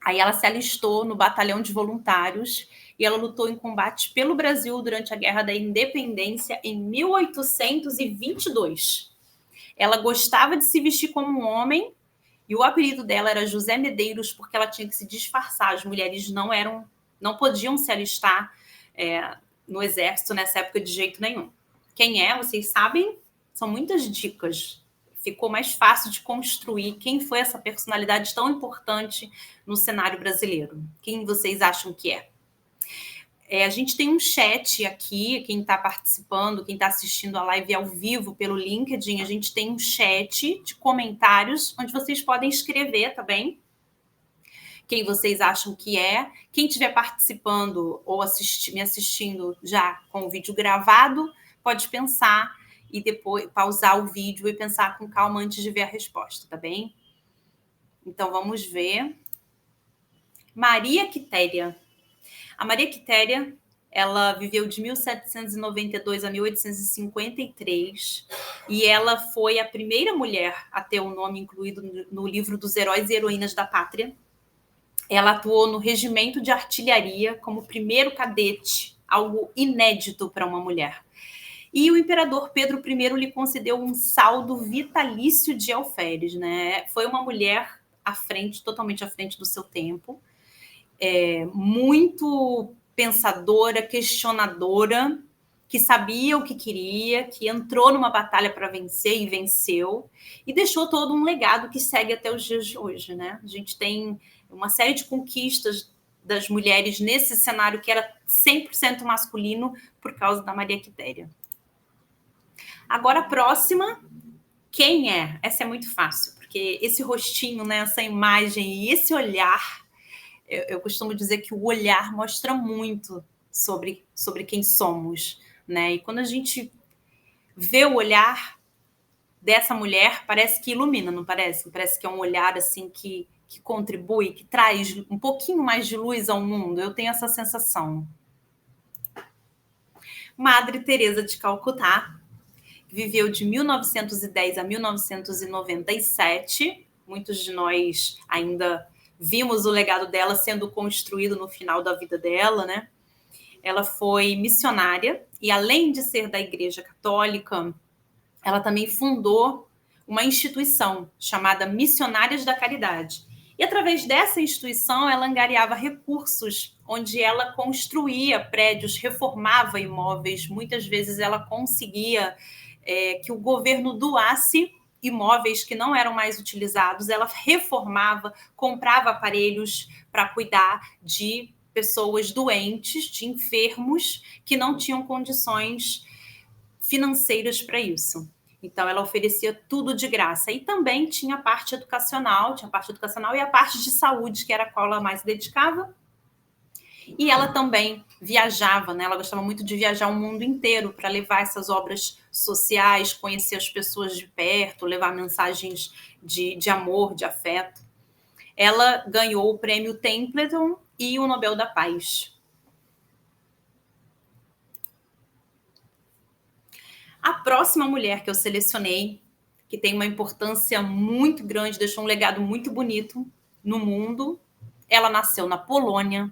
Aí ela se alistou no batalhão de voluntários e ela lutou em combate pelo Brasil durante a Guerra da Independência em 1822. Ela gostava de se vestir como um homem e o apelido dela era José Medeiros porque ela tinha que se disfarçar. As mulheres não podiam se alistar no exército nessa época de jeito nenhum. Quem é? Vocês sabem? São muitas dicas. Ficou mais fácil de construir quem foi essa personalidade tão importante no cenário brasileiro. Quem vocês acham que é? A gente tem um chat aqui, quem está participando, quem está assistindo a live ao vivo pelo LinkedIn, a gente tem um chat de comentários onde vocês podem escrever também quem vocês acham que é. Quem estiver participando ou me assistindo já com o vídeo gravado, pode pensar e depois pausar o vídeo e pensar com calma antes de ver a resposta, tá bem? Então, vamos ver. Maria Quitéria. A Maria Quitéria, ela viveu de 1792 a 1853 e ela foi a primeira mulher a ter o nome incluído no livro dos Heróis e Heroínas da Pátria. Ela atuou no Regimento de Artilharia como primeiro cadete, algo inédito para uma mulher. E o imperador Pedro I lhe concedeu um saldo vitalício de alferes, né? Foi uma mulher à frente, totalmente à frente do seu tempo, muito pensadora, questionadora, que sabia o que queria, que entrou numa batalha para vencer e venceu, e deixou todo um legado que segue até os dias de hoje, né? A gente tem uma série de conquistas das mulheres nesse cenário que era 100% masculino por causa da Maria Quitéria. Agora, a próxima, quem é? Essa é muito fácil, porque esse rostinho, né, essa imagem e esse olhar, eu costumo dizer que o olhar mostra muito sobre quem somos, né? E quando a gente vê o olhar dessa mulher, parece que ilumina, não parece? Parece que é um olhar assim que contribui, que traz um pouquinho mais de luz ao mundo. Eu tenho essa sensação. Madre Teresa de Calcutá, viveu de 1910 a 1997. Muitos de nós ainda vimos o legado dela sendo construído no final da vida dela, né? Ela foi missionária e, além de ser da Igreja Católica, ela também fundou uma instituição chamada Missionárias da Caridade. E, através dessa instituição, ela angariava recursos, onde ela construía prédios, reformava imóveis. Muitas vezes ela conseguia que o governo doasse imóveis que não eram mais utilizados, ela reformava, comprava aparelhos para cuidar de pessoas doentes, de enfermos, que não tinham condições financeiras para isso. Então, ela oferecia tudo de graça. E também tinha a parte educacional, e a parte de saúde, que era a qual ela mais se dedicava. E ela também viajava, né? Ela gostava muito de viajar o mundo inteiro para levar essas obras sociais, conhecer as pessoas de perto, levar mensagens de amor, de afeto. Ela ganhou o prêmio Templeton e o Nobel da Paz. A próxima mulher que eu selecionei, que tem uma importância muito grande, deixou um legado muito bonito no mundo, ela nasceu na Polônia.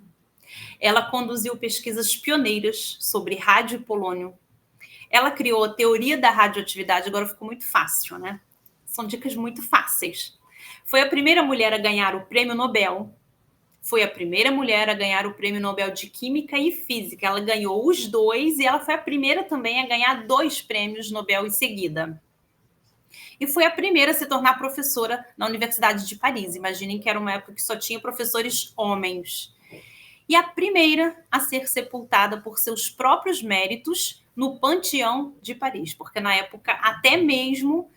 Ela conduziu pesquisas pioneiras sobre rádio e polônio. Ela criou a teoria da radioatividade, agora ficou muito fácil, né? São dicas muito fáceis. Foi a primeira mulher a ganhar o prêmio Nobel. Foi a primeira mulher a ganhar o prêmio Nobel de Química e Física. Ela ganhou os dois e ela foi a primeira também a ganhar 2 prêmios Nobel em seguida. E foi a primeira a se tornar professora na Universidade de Paris. Imaginem que era uma época que só tinha professores homens. E a primeira a ser sepultada por seus próprios méritos no Panteão de Paris, porque na época até mesmo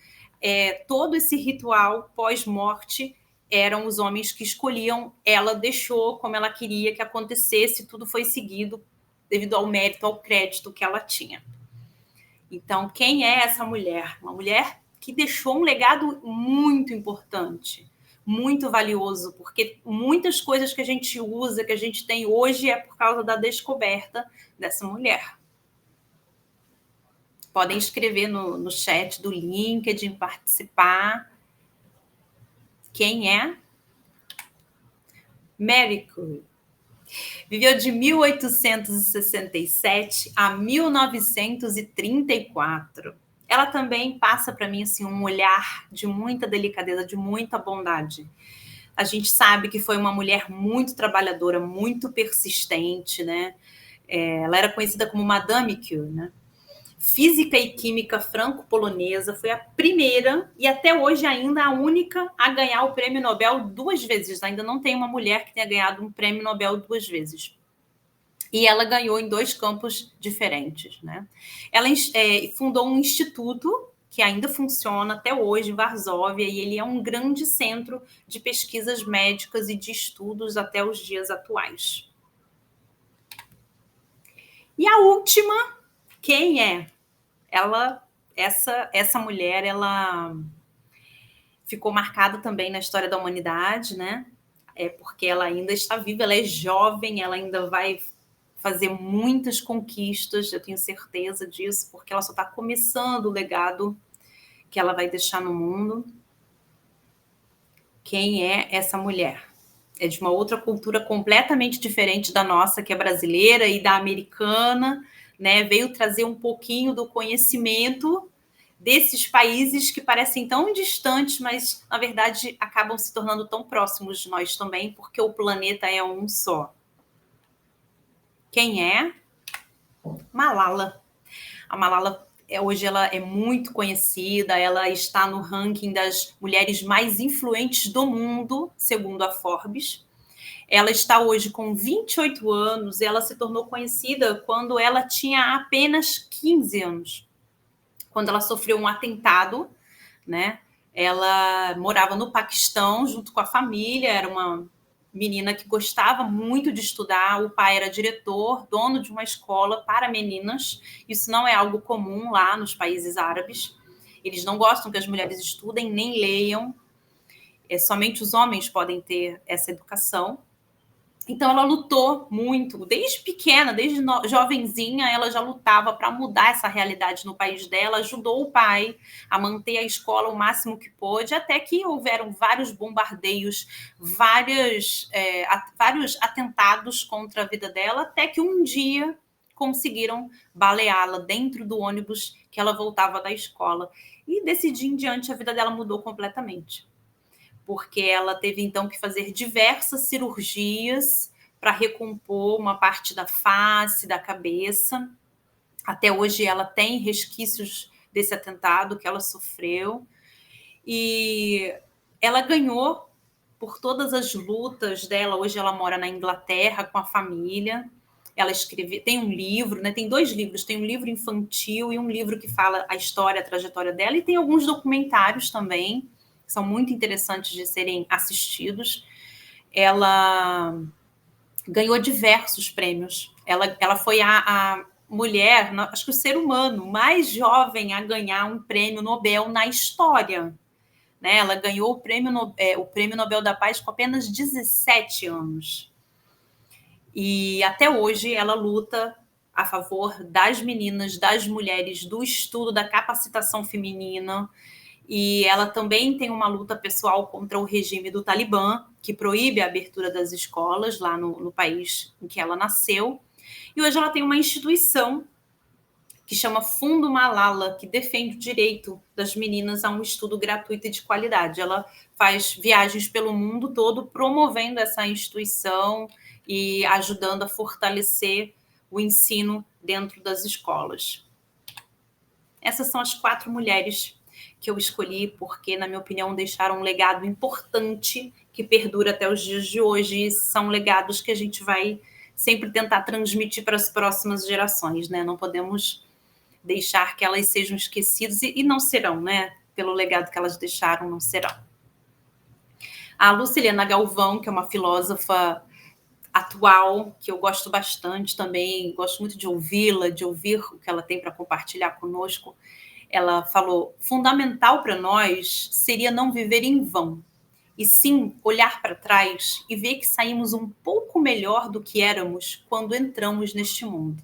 todo esse ritual pós-morte eram os homens que escolhiam, ela deixou como ela queria que acontecesse, tudo foi seguido devido ao mérito, ao crédito que ela tinha. Então, quem é essa mulher? Uma mulher que deixou um legado muito importante, muito valioso, porque muitas coisas que a gente usa, que a gente tem hoje, é por causa da descoberta dessa mulher. Podem escrever no chat do LinkedIn, participar. Quem é? Marie Curie. Viveu de 1867 a 1934. Ela também passa para mim assim, um olhar de muita delicadeza, de muita bondade. A gente sabe que foi uma mulher muito trabalhadora, muito persistente, né? Ela era conhecida como Madame Curie, né? Física e química franco-polonesa, foi a primeira e até hoje ainda a única a ganhar o prêmio Nobel 2 vezes. Ainda não tem uma mulher que tenha ganhado um prêmio Nobel 2 vezes. E ela ganhou em 2 campos diferentes, né? Ela fundou um instituto que ainda funciona até hoje em Varsóvia, e ele é um grande centro de pesquisas médicas e de estudos até os dias atuais. E a última, quem é? Essa mulher, ela ficou marcada também na história da humanidade, né? Porque ela ainda está viva, ela é jovem, ela ainda vai fazer muitas conquistas, eu tenho certeza disso, porque ela só está começando o legado que ela vai deixar no mundo. Quem é essa mulher? é de uma outra cultura completamente diferente da nossa, que é brasileira, e da americana, né? Veio trazer um pouquinho do conhecimento desses países que parecem tão distantes, mas, na verdade, acabam se tornando tão próximos de nós também, porque o planeta é um só. Quem é? Malala. A Malala, hoje, ela é muito conhecida, ela está no ranking das mulheres mais influentes do mundo, segundo a Forbes. Ela está hoje com 28 anos, ela se tornou conhecida quando ela tinha apenas 15 anos, quando ela sofreu um atentado, né? Ela morava no Paquistão junto com a família, era uma menina que gostava muito de estudar, o pai era diretor, dono de uma escola para meninas, isso não é algo comum lá nos países árabes, eles não gostam que as mulheres estudem nem leiam, somente os homens podem ter essa educação. Então, ela lutou muito, desde pequena, desde jovenzinha, ela já lutava para mudar essa realidade no país dela, ajudou o pai a manter a escola o máximo que pôde, até que houveram vários bombardeios, vários atentados contra a vida dela, até que um dia conseguiram baleá-la dentro do ônibus que ela voltava da escola. E desse dia em diante, a vida dela mudou completamente, porque ela teve então que fazer diversas cirurgias para recompor uma parte da face, da cabeça. Até hoje ela tem resquícios desse atentado que ela sofreu. E ela ganhou por todas as lutas dela. Hoje ela mora na Inglaterra com a família. Ela tem um livro, né? Tem 2 livros, tem um livro infantil e um livro que fala a história, a trajetória dela, e tem alguns documentários também, que são muito interessantes de serem assistidos. Ela ganhou diversos prêmios. Ela foi a mulher, acho que o ser humano mais jovem a ganhar um prêmio Nobel na história. Né? Ela ganhou o prêmio Nobel da Paz com apenas 17 anos. E até hoje ela luta a favor das meninas, das mulheres, do estudo, da capacitação feminina. E ela também tem uma luta pessoal contra o regime do Talibã, que proíbe a abertura das escolas lá no país em que ela nasceu. E hoje ela tem uma instituição que chama Fundo Malala, que defende o direito das meninas a um estudo gratuito e de qualidade. Ela faz viagens pelo mundo todo promovendo essa instituição e ajudando a fortalecer o ensino dentro das escolas. Essas são as 4 mulheres que eu escolhi porque, na minha opinião, deixaram um legado importante que perdura até os dias de hoje, e são legados que a gente vai sempre tentar transmitir para as próximas gerações, né? Não podemos deixar que elas sejam esquecidas, e não serão, né? Pelo legado que elas deixaram, não serão. A Luciliana Galvão, que é uma filósofa atual, que eu gosto bastante também, gosto muito de ouvi-la, de ouvir o que ela tem para compartilhar conosco. Ela falou: fundamental para nós seria não viver em vão, e sim olhar para trás e ver que saímos um pouco melhor do que éramos quando entramos neste mundo.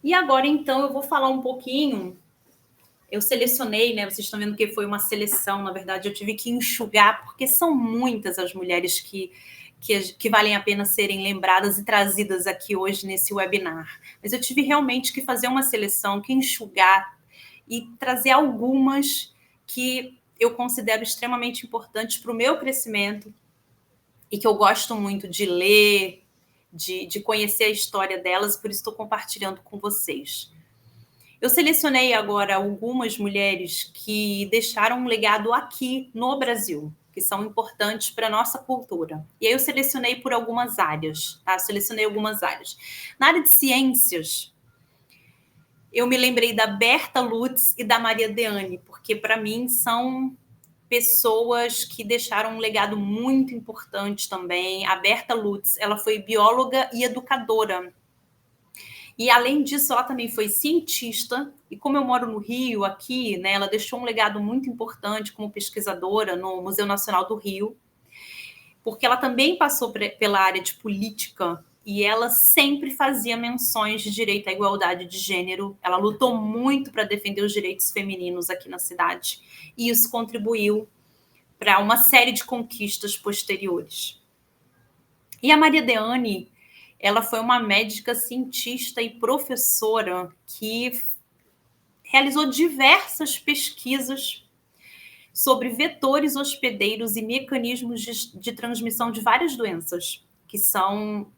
E agora, então, eu vou falar um pouquinho. Eu selecionei, né? Vocês estão vendo que foi uma seleção, na verdade, eu tive que enxugar, porque são muitas as mulheres que valem a pena serem lembradas e trazidas aqui hoje nesse webinar. Mas eu tive realmente que fazer uma seleção, que enxugar e trazer algumas que eu considero extremamente importantes para o meu crescimento e que eu gosto muito de ler, de conhecer a história delas, por isso estou compartilhando com vocês. Eu selecionei agora algumas mulheres que deixaram um legado aqui no Brasil, que são importantes para a nossa cultura. E aí eu selecionei por algumas áreas, tá? Selecionei algumas áreas. Na área de ciências, eu me lembrei da Berta Lutz e da Maria Deane, porque para mim são pessoas que deixaram um legado muito importante também. A Berta Lutz, ela foi bióloga e educadora. E, além disso, ela também foi cientista, e como eu moro no Rio, aqui, né, ela deixou um legado muito importante como pesquisadora no Museu Nacional do Rio, porque ela também passou pela área de política, e ela sempre fazia menções de direito à igualdade de gênero. Ela lutou muito para defender os direitos femininos aqui na cidade, e isso contribuiu para uma série de conquistas posteriores. E a Maria Deane, ela foi uma médica, cientista e professora que realizou diversas pesquisas sobre vetores hospedeiros e mecanismos de transmissão de várias doenças, que são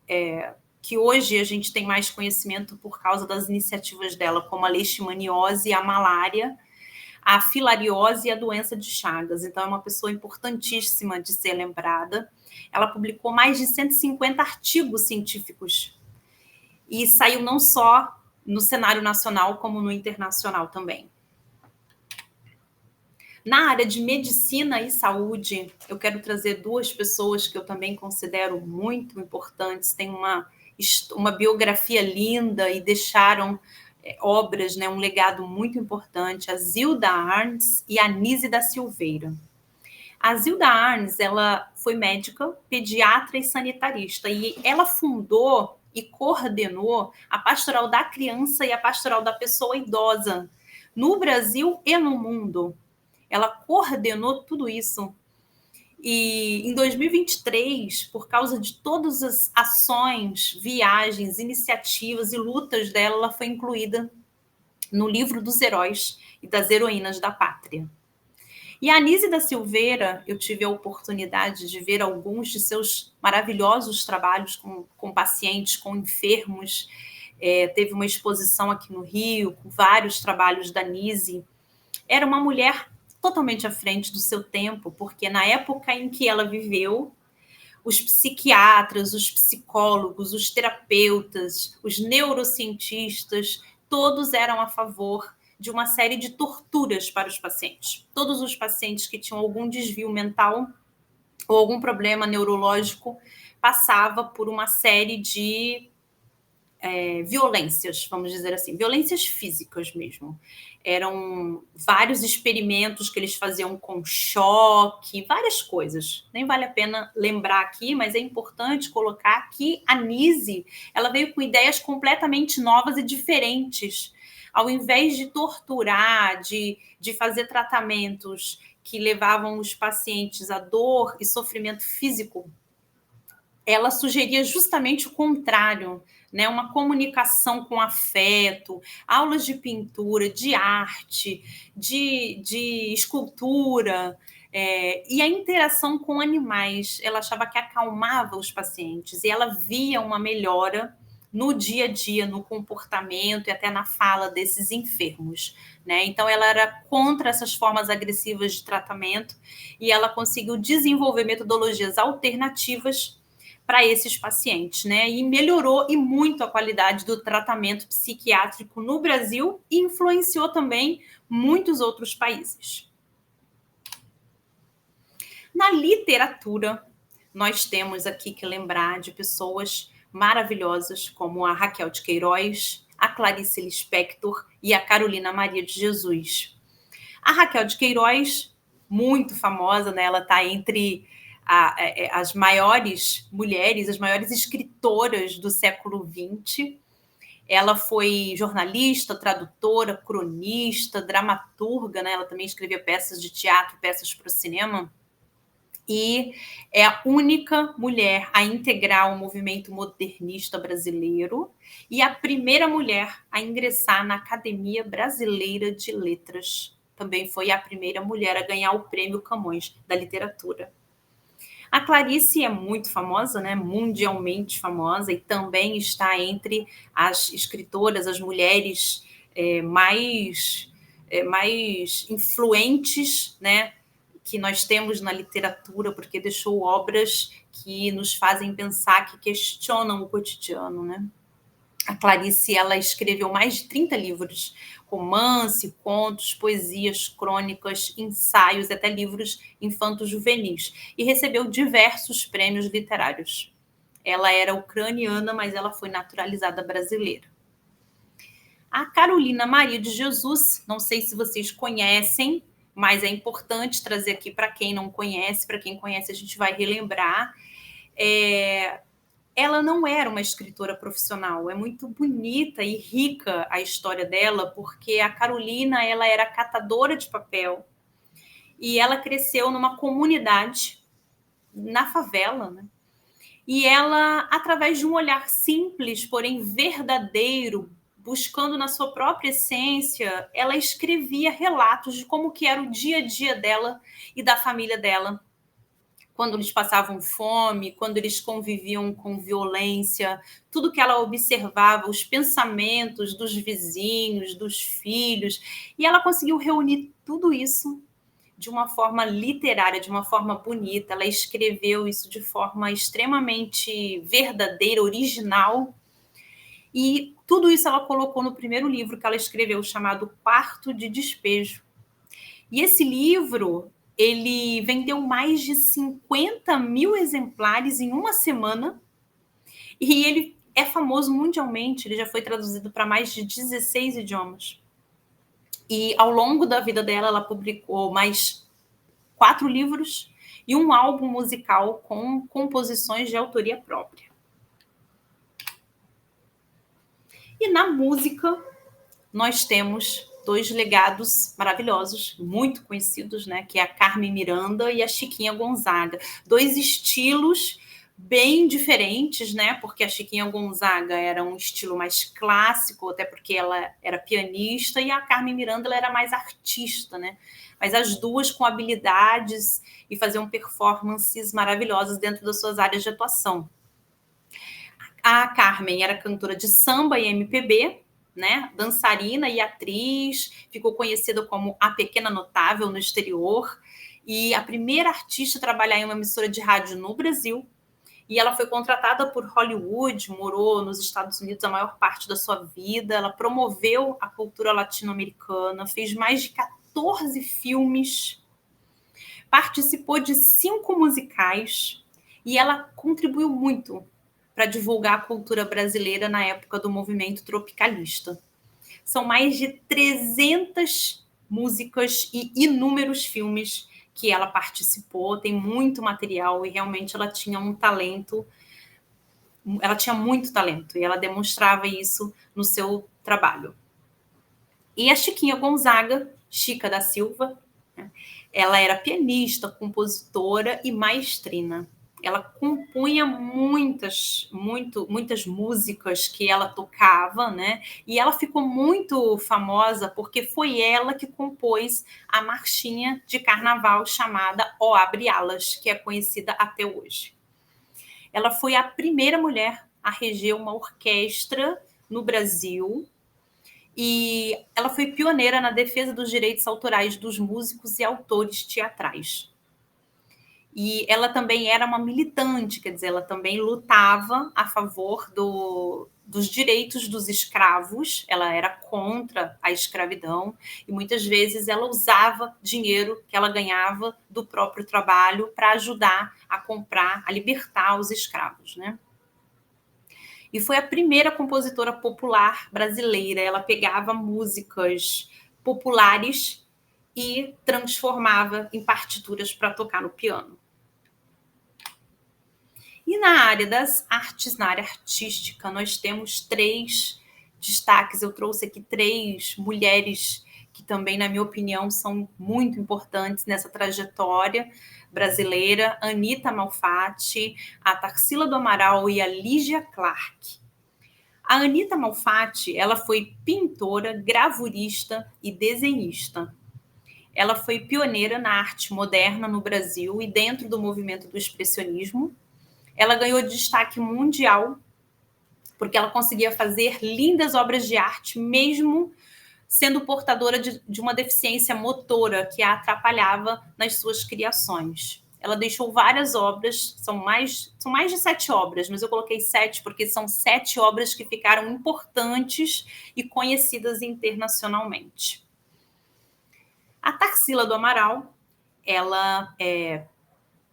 que hoje a gente tem mais conhecimento por causa das iniciativas dela, como a leishmaniose, a malária, a filariose e a doença de Chagas. Então, é uma pessoa importantíssima de ser lembrada. Ela publicou mais de 150 artigos científicos e saiu não só no cenário nacional, como no internacional também. Na área de medicina e saúde, eu quero trazer duas pessoas que eu também considero muito importantes, têm uma biografia linda e deixaram obras, né, um legado muito importante, a Zilda Arnes e a Nise da Silveira. A Zilda Arnes, ela foi médica, pediatra e sanitarista, e ela fundou e coordenou a Pastoral da Criança e a Pastoral da Pessoa Idosa no Brasil e no mundo. Ela coordenou tudo isso. E em 2023, por causa de todas as ações, viagens, iniciativas e lutas dela, ela foi incluída no livro dos heróis e das heroínas da pátria. E a Anise da Silveira, eu tive a oportunidade de ver alguns de seus maravilhosos trabalhos com pacientes, com enfermos. Teve uma exposição aqui no Rio, com vários trabalhos da Anise. Era uma mulher totalmente à frente do seu tempo, porque na época em que ela viveu, os psiquiatras, os psicólogos, os terapeutas, os neurocientistas, todos eram a favor de uma série de torturas para os pacientes. Todos os pacientes que tinham algum desvio mental ou algum problema neurológico passava por uma série de violências, vamos dizer assim, violências físicas mesmo. Eram vários experimentos que eles faziam com choque, várias coisas. Nem vale a pena lembrar aqui, mas é importante colocar que a Nise, ela veio com ideias completamente novas e diferentes. Ao invés de torturar, de fazer tratamentos que levavam os pacientes a dor e sofrimento físico, ela sugeria justamente o contrário, né? Uma comunicação com afeto, aulas de pintura, de arte, de escultura, e a interação com animais. Ela achava que acalmava os pacientes e ela via uma melhora no dia a dia, no comportamento e até na fala desses enfermos, né? Então, ela era contra essas formas agressivas de tratamento e ela conseguiu desenvolver metodologias alternativas para esses pacientes, né? E melhorou e muito a qualidade do tratamento psiquiátrico no Brasil e influenciou também muitos outros países. Na literatura, nós temos aqui que lembrar de pessoas maravilhosas como a Raquel de Queiroz, a Clarice Lispector e a Carolina Maria de Jesus. A Raquel de Queiroz, muito famosa, né? Ela está entre as maiores mulheres, as maiores escritoras do século XX. Ela foi jornalista, tradutora, cronista, dramaturga, né? Ela também escrevia peças de teatro, peças para o cinema. E é a única mulher a integrar o movimento modernista brasileiro e a primeira mulher a ingressar na Academia Brasileira de Letras. Também foi a primeira mulher a ganhar o Prêmio Camões da Literatura. A Clarice é muito famosa, né? Mundialmente famosa, e também está entre as escritoras, as mulheres mais influentes, né, que nós temos na literatura, porque deixou obras que nos fazem pensar, que questionam o cotidiano, né? A Clarice, ela escreveu mais de 30 livros, romance, contos, poesias, crônicas, ensaios, até livros infanto-juvenis, e recebeu diversos prêmios literários. Ela era ucraniana, mas ela foi naturalizada brasileira. A Carolina Maria de Jesus, não sei se vocês conhecem, mas é importante trazer aqui para quem não conhece, para quem conhece a gente vai relembrar. Ela não era uma escritora profissional, é muito bonita e rica a história dela, porque a Carolina, ela era catadora de papel e ela cresceu numa comunidade na favela, né? E ela, através de um olhar simples, porém verdadeiro, buscando na sua própria essência, ela escrevia relatos de como que era o dia a dia dela e da família dela, quando eles passavam fome, quando eles conviviam com violência, tudo que ela observava, os pensamentos dos vizinhos, dos filhos, e ela conseguiu reunir tudo isso de uma forma literária, de uma forma bonita. Ela escreveu isso de forma extremamente verdadeira, original, e tudo isso ela colocou no primeiro livro que ela escreveu, chamado Quarto de Despejo. E esse livro, ele vendeu mais de 50 mil exemplares em uma semana, e ele é famoso mundialmente, ele já foi traduzido para mais de 16 idiomas. E ao longo da vida dela, ela publicou mais 4 livros e um álbum musical com composições de autoria própria. E na música, nós temos 2 legados maravilhosos, muito conhecidos, né? Que é a Carmen Miranda e a Chiquinha Gonzaga. 2 estilos bem diferentes, né? Porque a Chiquinha Gonzaga era um estilo mais clássico, até porque ela era pianista, e a Carmen Miranda ela era mais artista, né? Mas as duas com habilidades e faziam performances maravilhosas dentro das suas áreas de atuação. A Carmen era cantora de samba e MPB, né? Dançarina e atriz, ficou conhecida como a Pequena Notável no exterior, e a primeira artista a trabalhar em uma emissora de rádio no Brasil. E ela foi contratada por Hollywood, morou nos Estados Unidos a maior parte da sua vida, ela promoveu a cultura latino-americana, fez mais de 14 filmes, participou de 5 musicais, e ela contribuiu muito para divulgar a cultura brasileira na época do movimento tropicalista. São mais de 300 músicas e inúmeros filmes que ela participou, tem muito material, e realmente ela tinha um talento, ela tinha muito talento, e ela demonstrava isso no seu trabalho. E a Chiquinha Gonzaga, Chica da Silva, né, ela era pianista, compositora e maestrina. Ela compunha muitas músicas que ela tocava, né? E ela ficou muito famosa porque foi ela que compôs a marchinha de carnaval chamada Ó Abre Alas, que é conhecida até hoje. Ela foi a primeira mulher a reger uma orquestra no Brasil, e ela foi pioneira na defesa dos direitos autorais dos músicos e autores teatrais. E ela também era uma militante, quer dizer, ela também lutava a favor dos direitos dos escravos, ela era contra a escravidão, e muitas vezes ela usava dinheiro que ela ganhava do próprio trabalho para ajudar a comprar, a libertar os escravos, né? E foi a primeira compositora popular brasileira. Ela pegava músicas populares e transformava em partituras para tocar no piano. E na área das artes, na área artística, nós temos 3 destaques. Eu trouxe aqui 3 mulheres que também, na minha opinião, são muito importantes nessa trajetória brasileira: Anita Malfatti, a Tarsila do Amaral e a Lígia Clark. A Anita Malfatti, ela foi pintora, gravurista e desenhista. Ela foi pioneira na arte moderna no Brasil e dentro do movimento do expressionismo. Ela ganhou destaque mundial porque ela conseguia fazer lindas obras de arte, mesmo sendo portadora de uma deficiência motora que a atrapalhava nas suas criações. Ela deixou várias obras, são mais de 7 obras, mas eu coloquei 7 porque são 7 obras que ficaram importantes e conhecidas internacionalmente. A Tarsila do Amaral, ela é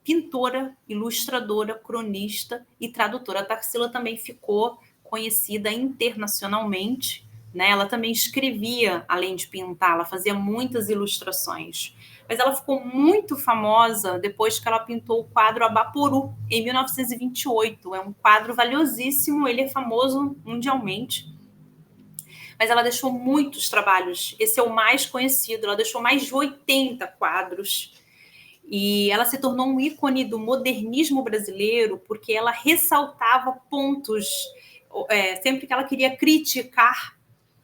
pintora, ilustradora, cronista e tradutora. A Tarsila também ficou conhecida internacionalmente, né? Ela também escrevia, além de pintar, ela fazia muitas ilustrações. Mas ela ficou muito famosa depois que ela pintou o quadro Abaporu, em 1928. É um quadro valiosíssimo, ele é famoso mundialmente. mas ela deixou muitos trabalhos. Esse é o mais conhecido. Ela deixou mais de 80 quadros. E ela se tornou um ícone do modernismo brasileiro porque ela ressaltava pontos, sempre que ela queria criticar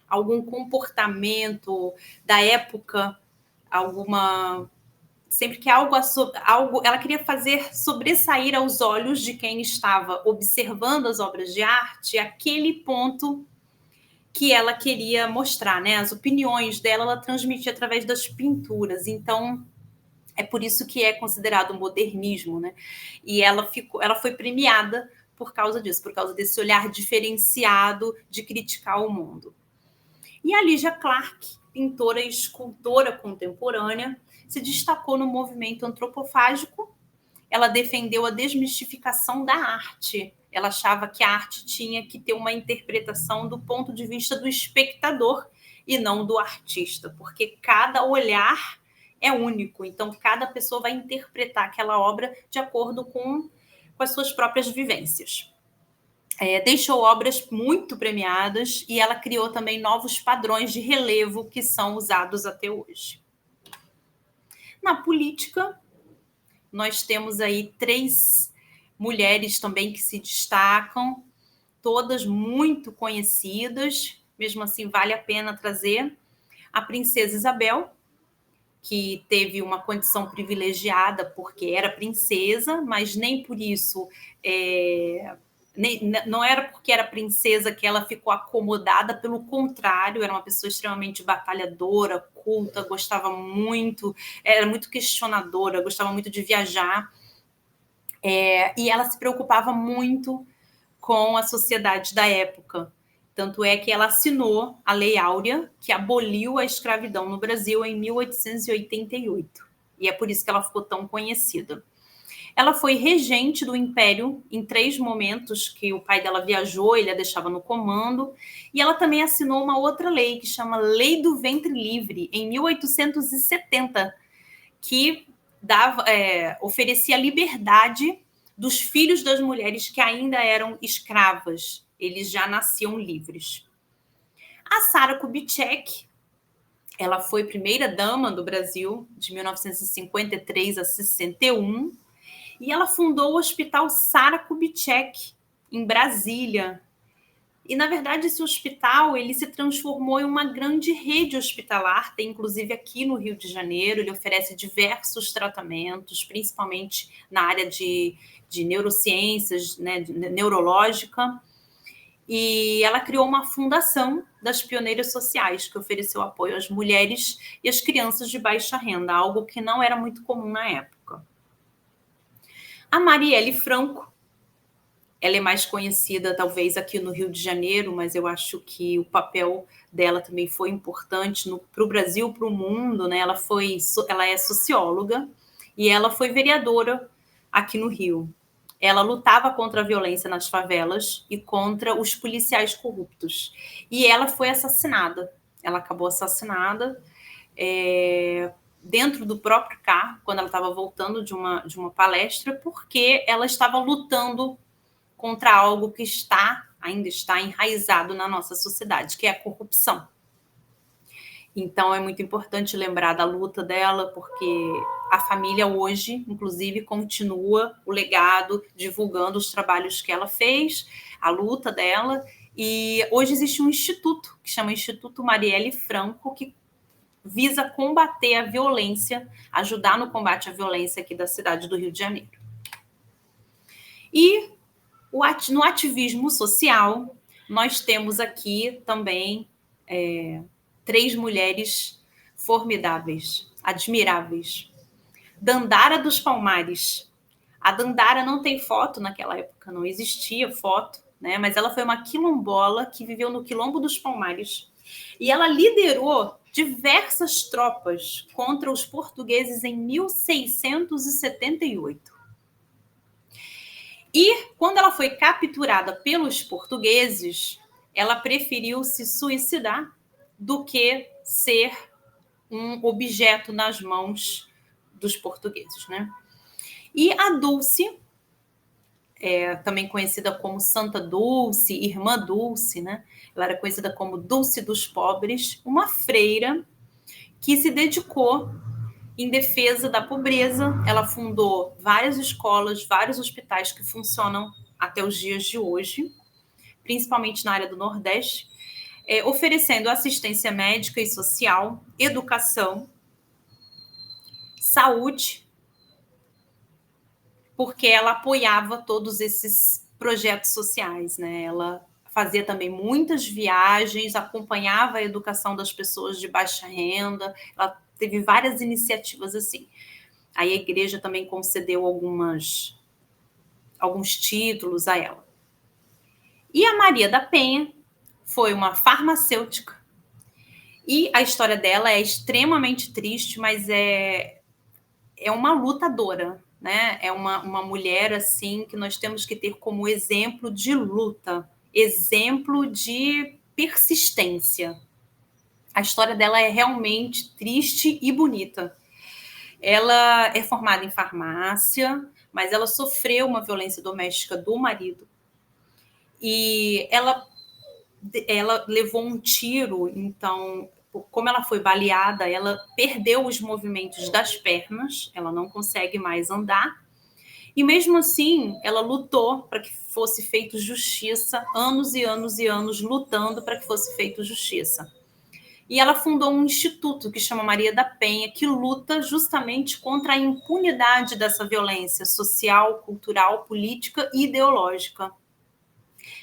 algum comportamento da época, sempre que algo, ela queria fazer sobressair aos olhos de quem estava observando as obras de arte aquele ponto que ela queria mostrar, né? As opiniões dela, ela transmitia através das pinturas. Então, é por isso que é considerado modernismo, né? E ela foi premiada por causa disso, por causa desse olhar diferenciado de criticar o mundo. E a Lygia Clark, pintora e escultora contemporânea, se destacou no movimento antropofágico. Ela defendeu a desmistificação da arte. Ela achava que a arte tinha que ter uma interpretação do ponto de vista do espectador e não do artista, porque cada olhar é único, então cada pessoa vai interpretar aquela obra de acordo com as suas próprias vivências. Deixou obras muito premiadas e ela criou também novos padrões de relevo que são usados até hoje. Na política, nós temos aí 3 mulheres também que se destacam, todas muito conhecidas, mesmo assim vale a pena trazer. A princesa Isabel, que teve uma condição privilegiada porque era princesa, mas nem por isso, não era porque era princesa que ela ficou acomodada, pelo contrário, era uma pessoa extremamente batalhadora, culta, gostava muito, era muito questionadora, gostava muito de viajar, e ela se preocupava muito com a sociedade da época. Tanto é que ela assinou a Lei Áurea, que aboliu a escravidão no Brasil em 1888. E é por isso que ela ficou tão conhecida. Ela foi regente do Império em 3 momentos que o pai dela viajou, ele a deixava no comando. E ela também assinou uma outra lei, que chama Lei do Ventre Livre, em 1870, que oferecia liberdade dos filhos das mulheres que ainda eram escravas. Eles já nasciam livres. A Sara Kubitschek, ela foi primeira-dama do Brasil, de 1953 a 61, e ela fundou o Hospital Sara Kubitschek, em Brasília. E, na verdade, esse hospital ele se transformou em uma grande rede hospitalar, tem inclusive aqui no Rio de Janeiro, ele oferece diversos tratamentos, principalmente na área de neurociências, né, neurológica. E ela criou uma fundação das pioneiras sociais, que ofereceu apoio às mulheres e às crianças de baixa renda, algo que não era muito comum na época. A Marielle Franco, ela é mais conhecida talvez aqui no Rio de Janeiro, mas eu acho que o papel dela também foi importante para o Brasil, para o mundo, né? Ela é socióloga e ela foi vereadora aqui no Rio. Ela lutava contra a violência nas favelas e contra os policiais corruptos. E ela foi assassinada. Ela acabou assassinada dentro do próprio carro, quando ela estava voltando de uma palestra, porque ela estava lutando contra algo que ainda está enraizado na nossa sociedade, que é a corrupção. Então, é muito importante lembrar da luta dela, porque a família hoje, inclusive, continua o legado, divulgando os trabalhos que ela fez, a luta dela. E hoje existe um instituto, que chama Instituto Marielle Franco, que visa combater a violência, ajudar no combate à violência aqui da cidade do Rio de Janeiro. E no ativismo social, nós temos aqui também 3 mulheres formidáveis, admiráveis. Dandara dos Palmares. A Dandara não tem foto naquela época, não existia foto, né? Mas ela foi uma quilombola que viveu no Quilombo dos Palmares. E ela liderou diversas tropas contra os portugueses em 1678. E quando ela foi capturada pelos portugueses, ela preferiu se suicidar do que ser um objeto nas mãos dos portugueses, né? E a Dulce, também conhecida como Santa Dulce, Irmã Dulce, né? Ela era conhecida como Dulce dos Pobres, uma freira que se dedicou em defesa da pobreza. Ela fundou várias escolas, vários hospitais que funcionam até os dias de hoje, principalmente na área do Nordeste, oferecendo assistência médica e social, educação, saúde, porque ela apoiava todos esses projetos sociais, né? Ela fazia também muitas viagens, acompanhava a educação das pessoas de baixa renda, ela teve várias iniciativas assim. Aí a igreja também concedeu alguns títulos a ela. E a Maria da Penha foi uma farmacêutica, e a história dela é extremamente triste, mas é uma lutadora, né? É uma mulher assim que nós temos que ter como exemplo de luta, exemplo de persistência. A história dela é realmente triste e bonita. Ela é formada em farmácia, mas ela sofreu uma violência doméstica do marido. E ela levou um tiro, então, como ela foi baleada, ela perdeu os movimentos das pernas, ela não consegue mais andar. E mesmo assim, ela lutou para que fosse feita justiça, anos e anos e anos lutando para que fosse feita justiça. E ela fundou um instituto que chama Maria da Penha, que luta justamente contra a impunidade dessa violência social, cultural, política e ideológica.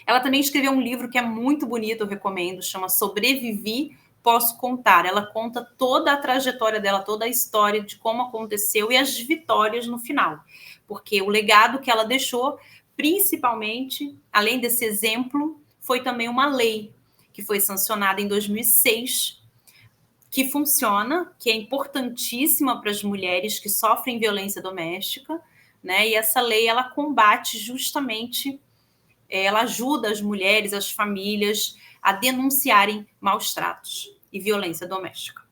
Ela também escreveu um livro que é muito bonito, eu recomendo, chama Sobrevivi, Posso Contar. Ela conta toda a trajetória dela, toda a história de como aconteceu e as vitórias no final. Porque o legado que ela deixou, principalmente, além desse exemplo, foi também uma lei que foi sancionada em 2006, que funciona, que é importantíssima para as mulheres que sofrem violência doméstica, né? E essa lei, ela combate justamente, ela ajuda as mulheres, as famílias a denunciarem maus tratos e violência doméstica.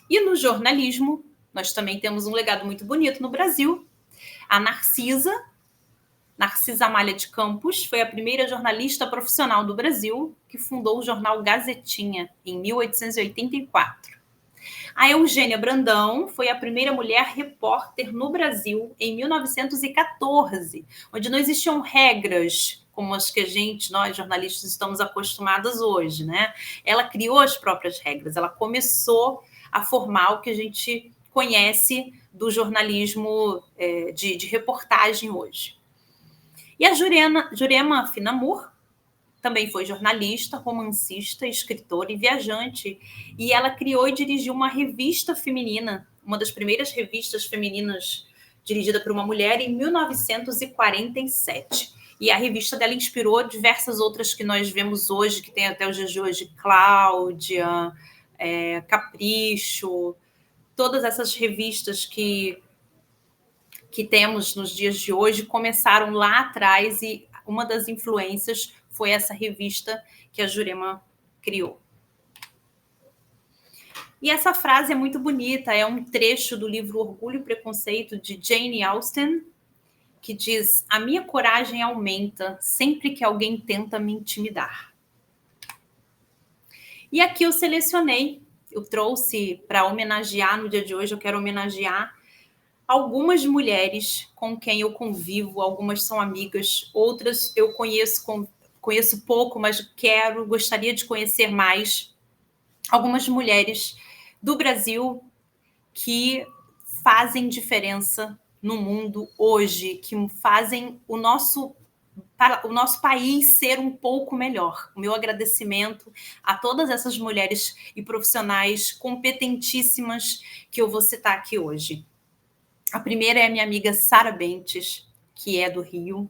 E no jornalismo, nós também temos um legado muito bonito no Brasil. A Narcisa Amália de Campos foi a primeira jornalista profissional do Brasil que fundou o jornal Gazetinha, em 1884. A Eugênia Brandão foi a primeira mulher repórter no Brasil em 1914, onde não existiam regras como as que nós jornalistas, estamos acostumados hoje, né? Ela criou as próprias regras, ela começou a formar o que a gente conhece do jornalismo de reportagem hoje. E a Jurema Finamur também foi jornalista, romancista, escritora e viajante. E ela criou e dirigiu uma revista feminina, uma das primeiras revistas femininas dirigida por uma mulher, em 1947. E a revista dela inspirou diversas outras que nós vemos hoje, que tem até os dias de hoje, Cláudia, Capricho, todas essas revistas que temos nos dias de hoje começaram lá atrás, e uma das influências foi essa revista que a Jurema criou. E essa frase é muito bonita, é um trecho do livro Orgulho e Preconceito, de Jane Austen, que diz: a minha coragem aumenta sempre que alguém tenta me intimidar. E aqui eu selecionei, eu trouxe para homenagear, no dia de hoje eu quero homenagear algumas mulheres com quem eu convivo, algumas são amigas, outras eu conheço pouco, mas gostaria de conhecer mais. Algumas mulheres do Brasil que fazem diferença no mundo hoje, que fazem o nosso país ser um pouco melhor. O meu agradecimento a todas essas mulheres e profissionais competentíssimas que eu vou citar aqui hoje. A primeira é a minha amiga Sara Bentes, que é do Rio.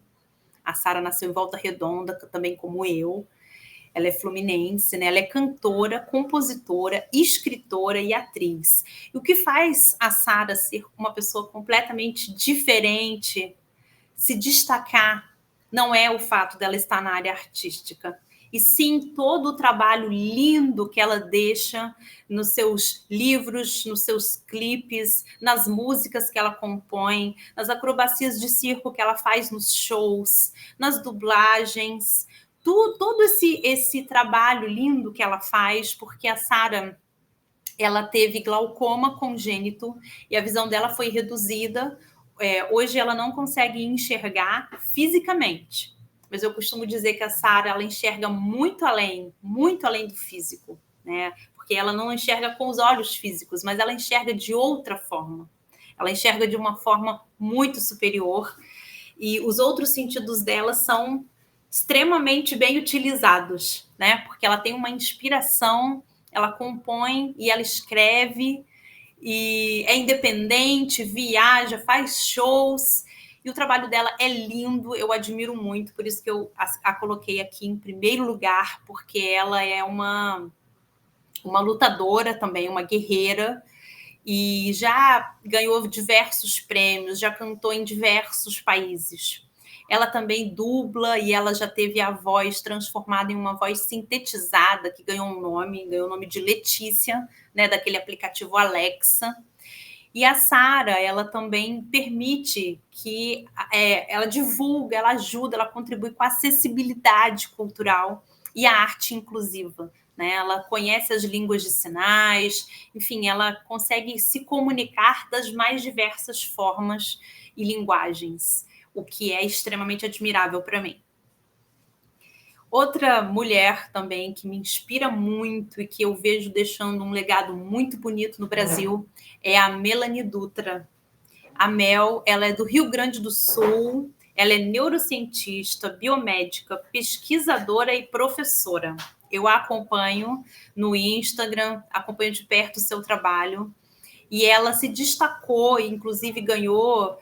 A Sara nasceu em Volta Redonda, também como eu. Ela é fluminense, né? Ela é cantora, compositora, escritora e atriz. E o que faz a Sara ser uma pessoa completamente diferente, se destacar, não é o fato dela estar na área artística, e sim todo o trabalho lindo que ela deixa nos seus livros, nos seus clipes, nas músicas que ela compõe, nas acrobacias de circo que ela faz nos shows, nas dublagens, todo esse trabalho lindo que ela faz, porque a Sara, ela teve glaucoma congênito e a visão dela foi reduzida. Hoje ela não consegue enxergar fisicamente, mas eu costumo dizer que a Sara, ela enxerga muito além do físico, né? Porque ela não enxerga com os olhos físicos, mas ela enxerga de outra forma. Ela enxerga de uma forma muito superior e os outros sentidos dela são extremamente bem utilizados, né? Porque ela tem uma inspiração, ela compõe e ela escreve e é independente, viaja, faz shows e o trabalho dela é lindo, eu admiro muito, por isso que eu a coloquei aqui em primeiro lugar, porque ela é uma lutadora também, uma guerreira, e já ganhou diversos prêmios, já cantou em diversos países. Ela também dubla e ela já teve a voz transformada em uma voz sintetizada, que ganhou o nome de Letícia, né, daquele aplicativo Alexa. E a Sara, ela também permite que ela divulga, ela ajuda, ela contribui com a acessibilidade cultural e a arte inclusiva. Né? Ela conhece as línguas de sinais, enfim, ela consegue se comunicar das mais diversas formas e linguagens, o que é extremamente admirável para mim. Outra mulher também que me inspira muito e que eu vejo deixando um legado muito bonito no Brasil é a Melanie Dutra. A Mel, ela é do Rio Grande do Sul, ela é neurocientista, biomédica, pesquisadora e professora. Eu a acompanho no Instagram, acompanho de perto o seu trabalho, e ela se destacou, inclusive ganhou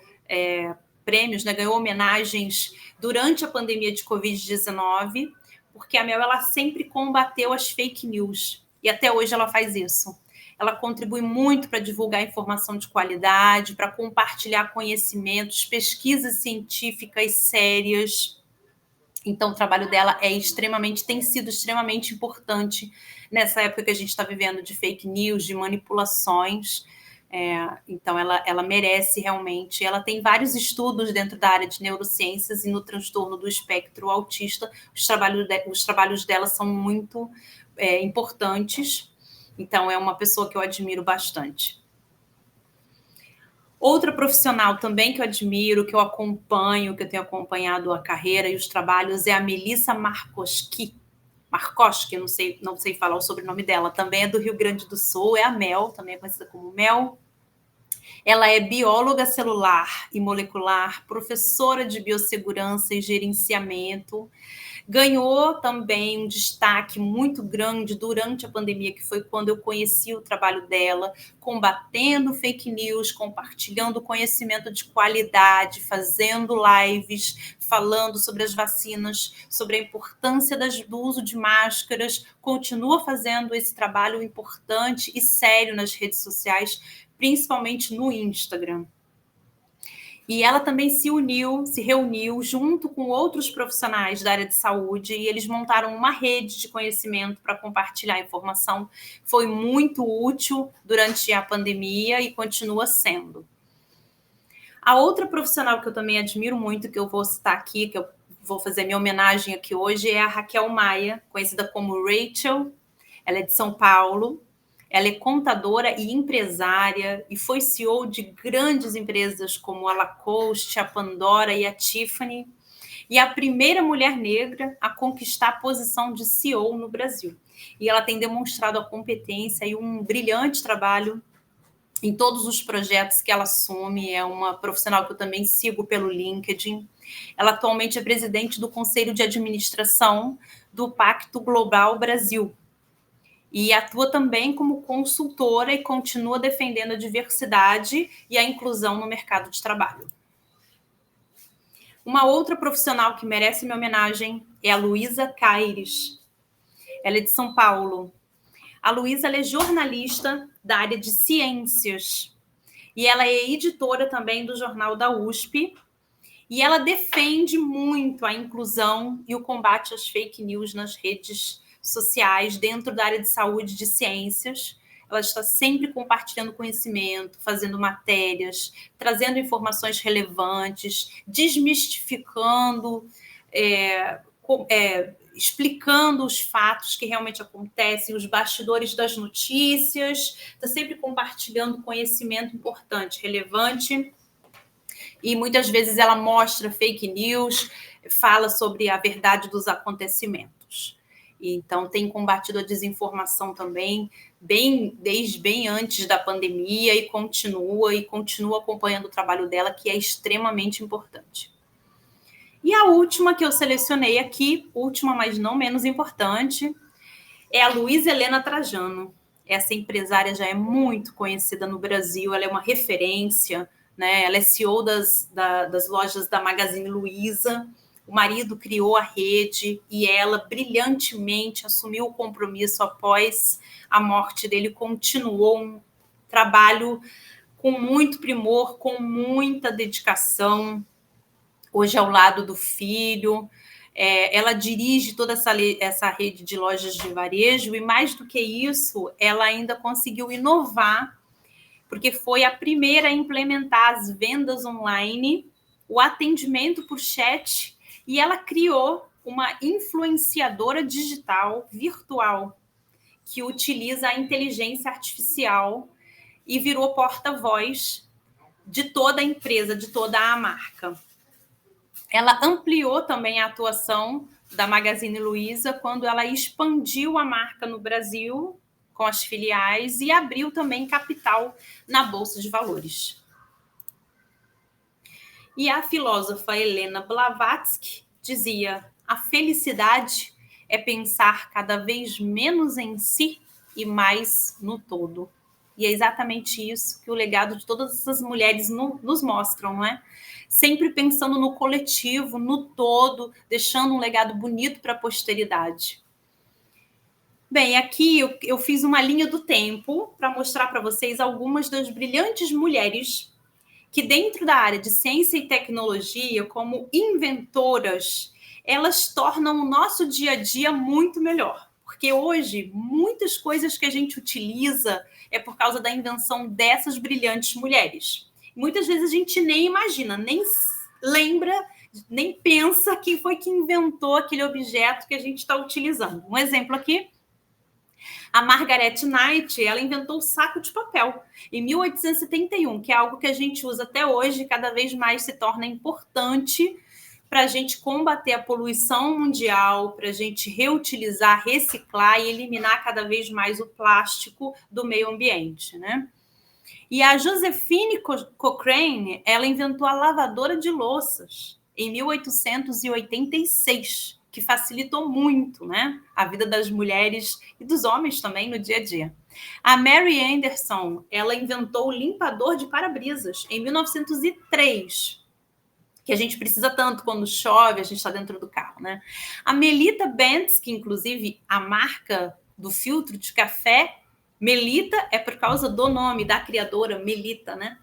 prêmios, né, ganhou homenagens durante a pandemia de Covid-19, porque a Mel, ela sempre combateu as fake news, e até hoje ela faz isso. Ela contribui muito para divulgar informação de qualidade, para compartilhar conhecimentos, pesquisas científicas sérias. Então, o trabalho dela tem sido extremamente importante nessa época que a gente está vivendo de fake news, de manipulações. Então, ela merece realmente. Ela tem vários estudos dentro da área de neurociências e no transtorno do espectro autista. Os trabalhos dela são muito importantes. Então, é uma pessoa que eu admiro bastante. Outra profissional também que eu admiro, que eu acompanho, que eu tenho acompanhado a carreira e os trabalhos, é a Melissa Markoski, não sei falar o sobrenome dela, também é do Rio Grande do Sul, é a Mel, também é conhecida como Mel. Ela é bióloga celular e molecular, professora de biossegurança e gerenciamento. Ganhou também um destaque muito grande durante a pandemia, que foi quando eu conheci o trabalho dela, combatendo fake news, compartilhando conhecimento de qualidade, fazendo lives, falando sobre as vacinas, sobre a importância do uso de máscaras, continua fazendo esse trabalho importante e sério nas redes sociais, principalmente no Instagram. E ela também se reuniu junto com outros profissionais da área de saúde e eles montaram uma rede de conhecimento para compartilhar informação. Foi muito útil durante a pandemia e continua sendo. A outra profissional que eu também admiro muito, que eu vou citar aqui, que eu vou fazer minha homenagem aqui hoje, é a Raquel Maia, conhecida como Rachel. Ela é de São Paulo. Ela é contadora e empresária e foi CEO de grandes empresas como a Lacoste, a Pandora e a Tiffany. E a primeira mulher negra a conquistar a posição de CEO no Brasil. E ela tem demonstrado a competência e um brilhante trabalho em todos os projetos que ela assume. É uma profissional que eu também sigo pelo LinkedIn. Ela atualmente é presidente do Conselho de Administração do Pacto Global Brasil, e atua também como consultora e continua defendendo a diversidade e a inclusão no mercado de trabalho. Uma outra profissional que merece minha homenagem é a Luísa Caires. Ela é de São Paulo. A Luísa é jornalista da área de ciências e ela é editora também do jornal da USP. E ela defende muito a inclusão e o combate às fake news nas redes sociais dentro da área de saúde e de ciências. Ela está sempre compartilhando conhecimento, fazendo matérias, trazendo informações relevantes, desmistificando, explicando os fatos que realmente acontecem, os bastidores das notícias, está sempre compartilhando conhecimento importante, relevante, e muitas vezes ela mostra fake news, fala sobre a verdade dos acontecimentos. Então, tem combatido a desinformação também, desde bem antes da pandemia, e continua acompanhando o trabalho dela, que é extremamente importante. E a última que eu selecionei aqui, última, mas não menos importante, é a Luísa Helena Trajano. Essa empresária já é muito conhecida no Brasil, ela é uma referência, né? Ela é CEO das lojas da Magazine Luiza. O marido criou a rede e ela brilhantemente assumiu o compromisso após a morte dele, continuou um trabalho com muito primor, com muita dedicação, hoje ao lado do filho. Ela dirige toda essa rede de lojas de varejo e, mais do que isso, ela ainda conseguiu inovar, porque foi a primeira a implementar as vendas online, o atendimento por chat, e ela criou uma influenciadora digital virtual que utiliza a inteligência artificial e virou porta-voz de toda a empresa, de toda a marca. Ela ampliou também a atuação da Magazine Luiza quando ela expandiu a marca no Brasil com as filiais e abriu também capital na Bolsa de Valores. E a filósofa Helena Blavatsky dizia: a felicidade é pensar cada vez menos em si e mais no todo. E é exatamente isso que o legado de todas essas mulheres nos mostram, não é? Sempre pensando no coletivo, no todo, deixando um legado bonito para a posteridade. Bem, aqui eu fiz uma linha do tempo para mostrar para vocês algumas das brilhantes mulheres que, dentro da área de ciência e tecnologia, como inventoras, elas tornam o nosso dia a dia muito melhor. Porque hoje, muitas coisas que a gente utiliza é por causa da invenção dessas brilhantes mulheres. Muitas vezes a gente nem imagina, nem lembra, nem pensa quem foi que inventou aquele objeto que a gente está utilizando. Um exemplo aqui: a Margaret Knight, ela inventou o saco de papel em 1871, que é algo que a gente usa até hoje e cada vez mais se torna importante para a gente combater a poluição mundial, para a gente reutilizar, reciclar e eliminar cada vez mais o plástico do meio ambiente, né? E a Josephine Cochrane, ela inventou a lavadora de louças em 1886, que facilitou muito, né, a vida das mulheres e dos homens também no dia a dia. A Mary Anderson, ela inventou o limpador de para-brisas em 1903, que a gente precisa tanto quando chove, a gente está dentro do carro, né? A Melita Bentz, que inclusive a marca do filtro de café Melita é por causa do nome da criadora, Melita, né?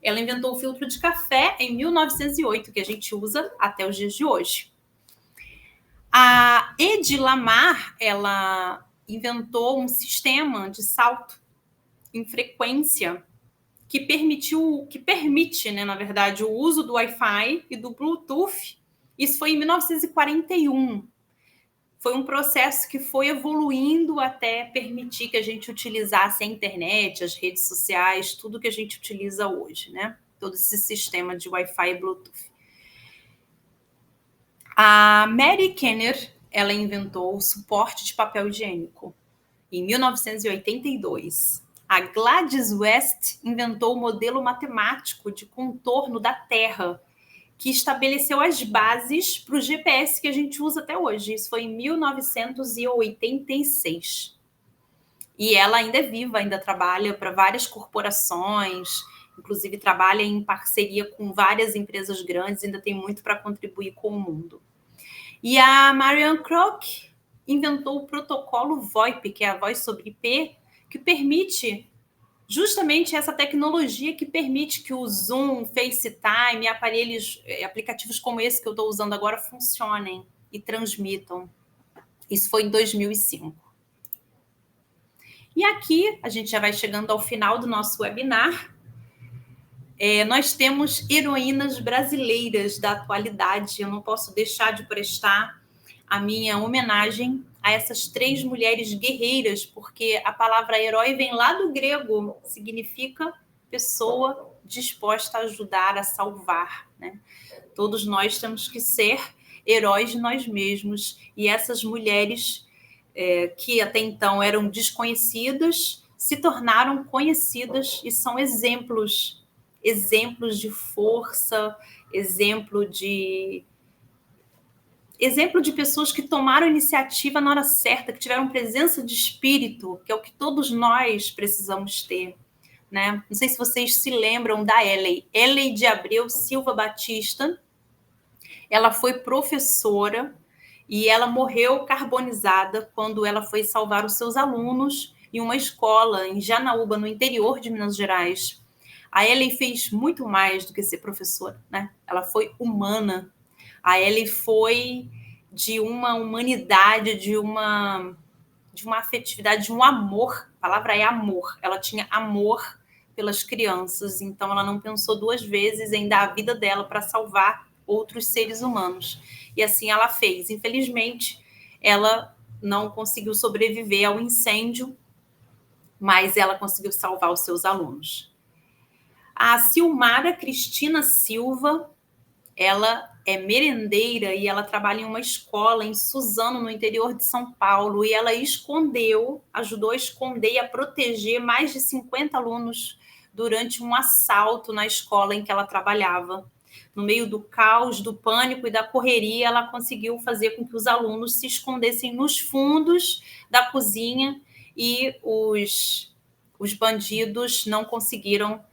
Ela inventou o filtro de café em 1908, que a gente usa até os dias de hoje. A Hedy Lamarr, ela inventou um sistema de salto em frequência que permite, né, na verdade, o uso do Wi-Fi e do Bluetooth. Isso foi em 1941. Foi um processo que foi evoluindo até permitir que a gente utilizasse a internet, as redes sociais, tudo que a gente utiliza hoje, né? Todo esse sistema de Wi-Fi e Bluetooth. A Mary Kenner, ela inventou o suporte de papel higiênico em 1982. A Gladys West inventou o modelo matemático de contorno da Terra, que estabeleceu as bases para o GPS que a gente usa até hoje. Isso foi em 1986. E ela ainda é viva, ainda trabalha para várias corporações, inclusive trabalha em parceria com várias empresas grandes, ainda tem muito para contribuir com o mundo. E a Marianne Kroc inventou o protocolo VoIP, que é a voz sobre IP, que permite justamente essa tecnologia que permite que o Zoom, FaceTime, aplicativos como esse que eu estou usando agora funcionem e transmitam. Isso foi em 2005. E aqui, a gente já vai chegando ao final do nosso webinar. Nós temos heroínas brasileiras da atualidade. Eu não posso deixar de prestar a minha homenagem a essas 3 mulheres guerreiras, porque a palavra herói vem lá do grego, significa pessoa disposta a ajudar, a salvar, né? Todos nós temos que ser heróis de nós mesmos. E essas mulheres que até então eram desconhecidas se tornaram conhecidas e são exemplos de força, exemplo de pessoas que tomaram iniciativa na hora certa, que tiveram presença de espírito, que é o que todos nós precisamos ter, né? Não sei se vocês se lembram da Ellen de Abreu Silva Batista. Ela foi professora e ela morreu carbonizada quando ela foi salvar os seus alunos em uma escola em Janaúba, no interior de Minas Gerais. A Ellen fez muito mais do que ser professora, né? Ela foi humana. A Ellen foi de uma humanidade, de uma afetividade, de um amor. A palavra é amor. Ela tinha amor pelas crianças, então ela não pensou 2 vezes em dar a vida dela para salvar outros seres humanos. E assim ela fez. Infelizmente, ela não conseguiu sobreviver ao incêndio, mas ela conseguiu salvar os seus alunos. A Silmara Cristina Silva, ela é merendeira e ela trabalha em uma escola em Suzano, no interior de São Paulo, e ela ajudou a esconder e a proteger mais de 50 alunos durante um assalto na escola em que ela trabalhava. No meio do caos, do pânico e da correria, ela conseguiu fazer com que os alunos se escondessem nos fundos da cozinha e os bandidos não conseguiram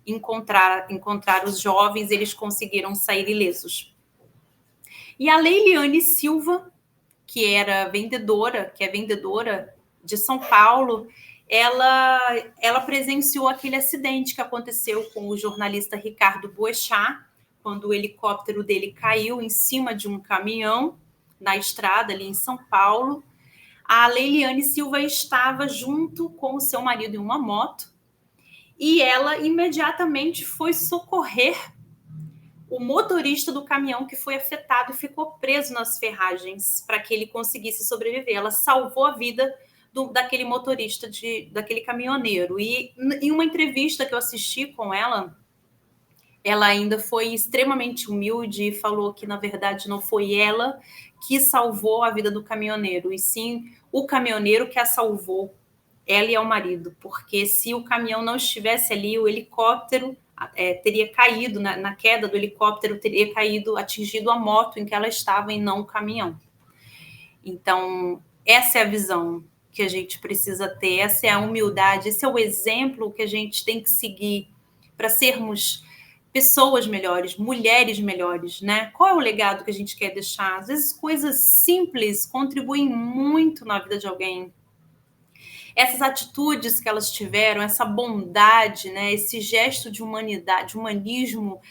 encontrar os jovens, eles conseguiram sair ilesos. E a Leiliane Silva, que é vendedora de São Paulo, ela presenciou aquele acidente que aconteceu com o jornalista Ricardo Boechat, quando o helicóptero dele caiu em cima de um caminhão na estrada ali em São Paulo. A Leiliane Silva estava junto com o seu marido em uma moto e ela imediatamente foi socorrer o motorista do caminhão que foi afetado e ficou preso nas ferragens para que ele conseguisse sobreviver. Ela salvou a vida daquele motorista, daquele caminhoneiro. E em uma entrevista que eu assisti com ela ainda foi extremamente humilde e falou que, na verdade, não foi ela que salvou a vida do caminhoneiro, e sim o caminhoneiro que a salvou, ela e o marido, porque se o caminhão não estivesse ali, o helicóptero teria caído, na queda do helicóptero, teria caído, atingido a moto em que ela estava e não o caminhão. Então, essa é a visão que a gente precisa ter, essa é a humildade, esse é o exemplo que a gente tem que seguir para sermos pessoas melhores, mulheres melhores, né? Qual é o legado que a gente quer deixar? Às vezes, coisas simples contribuem muito na vida de alguém. Essas atitudes que elas tiveram, essa bondade, né? Esse gesto de humanidade, de humanismo,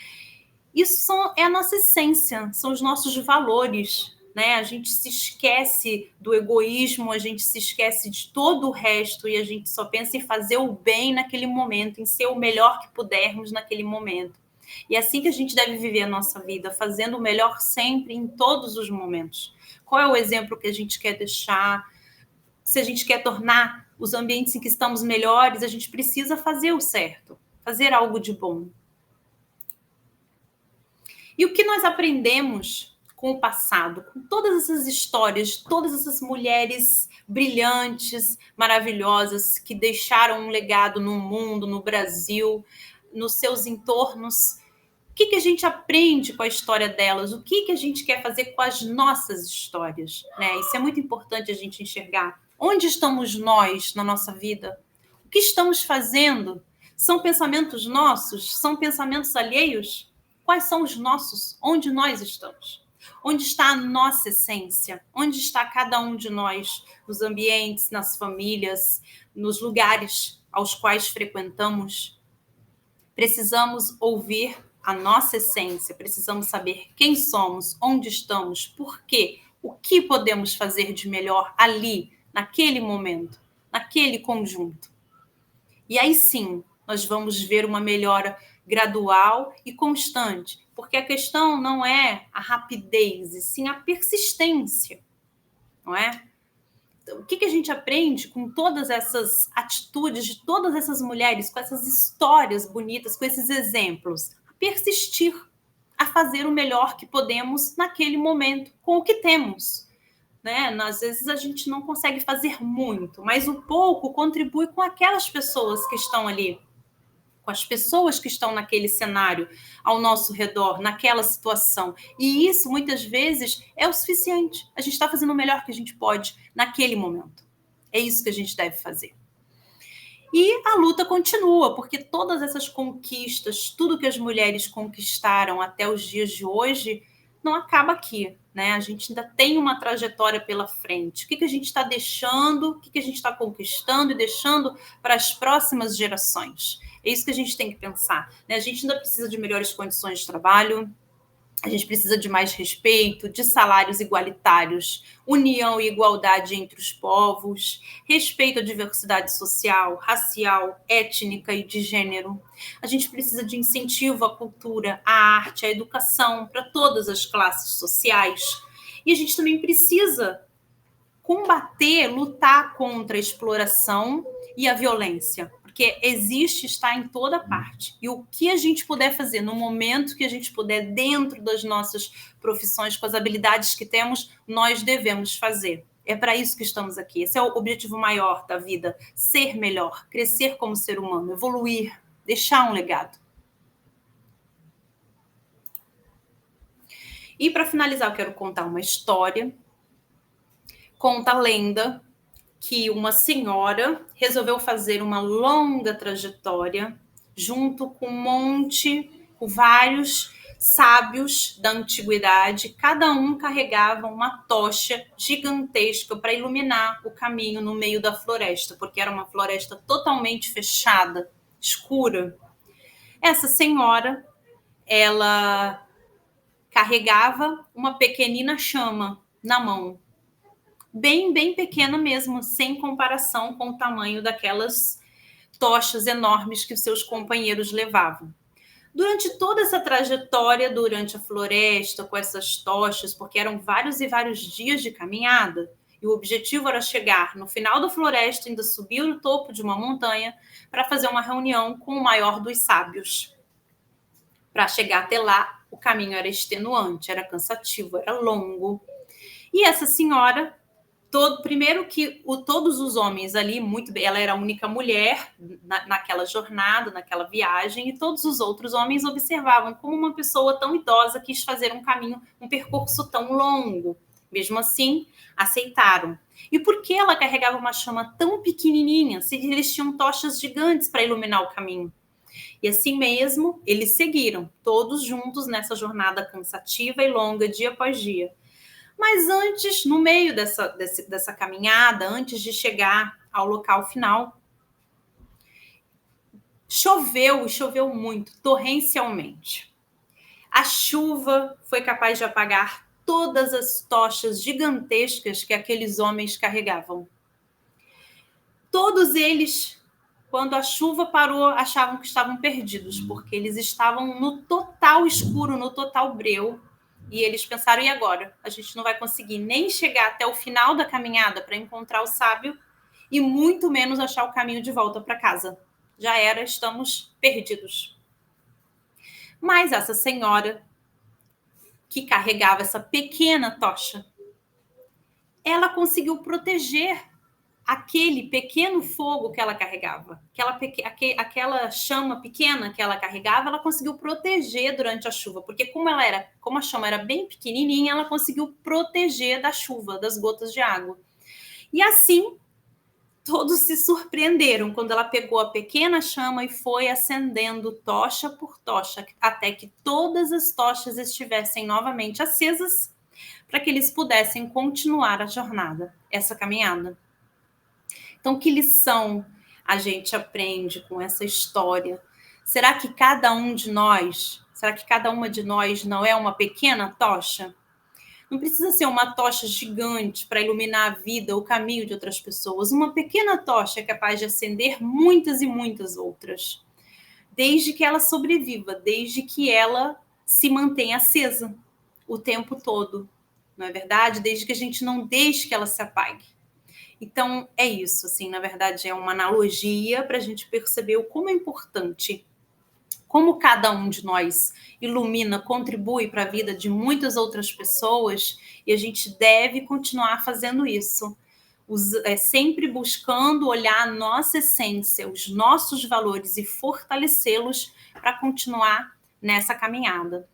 isso é a nossa essência, são os nossos valores, né? A gente se esquece do egoísmo, a gente se esquece de todo o resto e a gente só pensa em fazer o bem naquele momento, em ser o melhor que pudermos naquele momento. E é assim que a gente deve viver a nossa vida, fazendo o melhor sempre, em todos os momentos. Qual é o exemplo que a gente quer deixar? Se a gente quer tornar os ambientes em que estamos melhores, a gente precisa fazer o certo, fazer algo de bom. E o que nós aprendemos com o passado, com todas essas histórias, todas essas mulheres brilhantes, maravilhosas, que deixaram um legado no mundo, no Brasil, nos seus entornos? O que a gente aprende com a história delas? O que a gente quer fazer com as nossas histórias? Né? Isso é muito importante a gente enxergar. Onde estamos nós na nossa vida? O que estamos fazendo? São pensamentos nossos? São pensamentos alheios? Quais são os nossos? Onde nós estamos? Onde está a nossa essência? Onde está cada um de nós? Nos ambientes, nas famílias, nos lugares aos quais frequentamos, precisamos ouvir a nossa essência, precisamos saber quem somos, onde estamos, por quê, o que podemos fazer de melhor ali, naquele momento, naquele conjunto. E aí sim, nós vamos ver uma melhora gradual e constante, porque a questão não é a rapidez, e sim a persistência, não é? Então, o que a gente aprende com todas essas atitudes de todas essas mulheres, com essas histórias bonitas, com esses exemplos? A persistir, a fazer o melhor que podemos naquele momento, com o que temos. Né? Às vezes a gente não consegue fazer muito, mas o pouco contribui com aquelas pessoas que estão ali, com as pessoas que estão naquele cenário, ao nosso redor, naquela situação. E isso, muitas vezes, é o suficiente. A gente está fazendo o melhor que a gente pode naquele momento. É isso que a gente deve fazer. E a luta continua, porque todas essas conquistas, tudo que as mulheres conquistaram até os dias de hoje, não acaba aqui, né? A gente ainda tem uma trajetória pela frente. O que a gente está deixando, o que a gente está conquistando e deixando para as próximas gerações? É isso que a gente tem que pensar, né? A gente ainda precisa de melhores condições de trabalho, a gente precisa de mais respeito, de salários igualitários, união e igualdade entre os povos, respeito à diversidade social, racial, étnica e de gênero. A gente precisa de incentivo à cultura, à arte, à educação para todas as classes sociais. E a gente também precisa combater, lutar contra a exploração e a violência, porque existe, está em toda parte. E o que a gente puder fazer no momento que a gente puder, dentro das nossas profissões, com as habilidades que temos, nós devemos fazer. É para isso que estamos aqui. Esse é o objetivo maior da vida: ser melhor, crescer como ser humano, evoluir, deixar um legado. E para finalizar, eu quero contar uma história. Conta a lenda que uma senhora resolveu fazer uma longa trajetória junto com com vários sábios da antiguidade. Cada um carregava uma tocha gigantesca para iluminar o caminho no meio da floresta, porque era uma floresta totalmente fechada, escura. Essa senhora, ela carregava uma pequenina chama na mão, bem pequena mesmo, sem comparação com o tamanho daquelas tochas enormes que os seus companheiros levavam. Durante toda essa trajetória, durante a floresta, com essas tochas, porque eram vários e vários dias de caminhada, e o objetivo era chegar no final da floresta, ainda subir no topo de uma montanha, para fazer uma reunião com o maior dos sábios. Para chegar até lá, o caminho era extenuante, era cansativo, era longo. E essa senhora, primeiro que todos os homens ali, muito bem, ela era a única mulher naquela jornada, naquela viagem, e todos os outros homens observavam como uma pessoa tão idosa quis fazer um percurso tão longo. Mesmo assim, aceitaram. E por que ela carregava uma chama tão pequenininha, se eles tinham tochas gigantes para iluminar o caminho? E assim mesmo, eles seguiram, todos juntos nessa jornada cansativa e longa, dia após dia. Mas antes, no meio dessa caminhada, antes de chegar ao local final, choveu muito, torrencialmente. A chuva foi capaz de apagar todas as tochas gigantescas que aqueles homens carregavam. Todos eles, quando a chuva parou, achavam que estavam perdidos, porque eles estavam no total escuro, no total breu. E eles pensaram, e agora? A gente não vai conseguir nem chegar até o final da caminhada para encontrar o sábio e muito menos achar o caminho de volta para casa. Já era, estamos perdidos. Mas essa senhora, que carregava essa pequena tocha, ela conseguiu proteger aquele pequeno fogo que ela carregava, aquela chama pequena que ela carregava, ela conseguiu proteger durante a chuva, porque como a chama era bem pequenininha, ela conseguiu proteger da chuva, das gotas de água. E assim, todos se surpreenderam quando ela pegou a pequena chama e foi acendendo tocha por tocha, até que todas as tochas estivessem novamente acesas, para que eles pudessem continuar a jornada, essa caminhada. Então, que lição a gente aprende com essa história? Será que cada uma de nós não é uma pequena tocha? Não precisa ser uma tocha gigante para iluminar a vida, o caminho de outras pessoas. Uma pequena tocha é capaz de acender muitas e muitas outras, desde que ela sobreviva, desde que ela se mantenha acesa o tempo todo, não é verdade? Desde que a gente não deixe que ela se apague. Então, é isso, assim, na verdade, é uma analogia para a gente perceber o como é importante, como cada um de nós ilumina, contribui para a vida de muitas outras pessoas, e a gente deve continuar fazendo isso, sempre buscando olhar a nossa essência, os nossos valores e fortalecê-los para continuar nessa caminhada.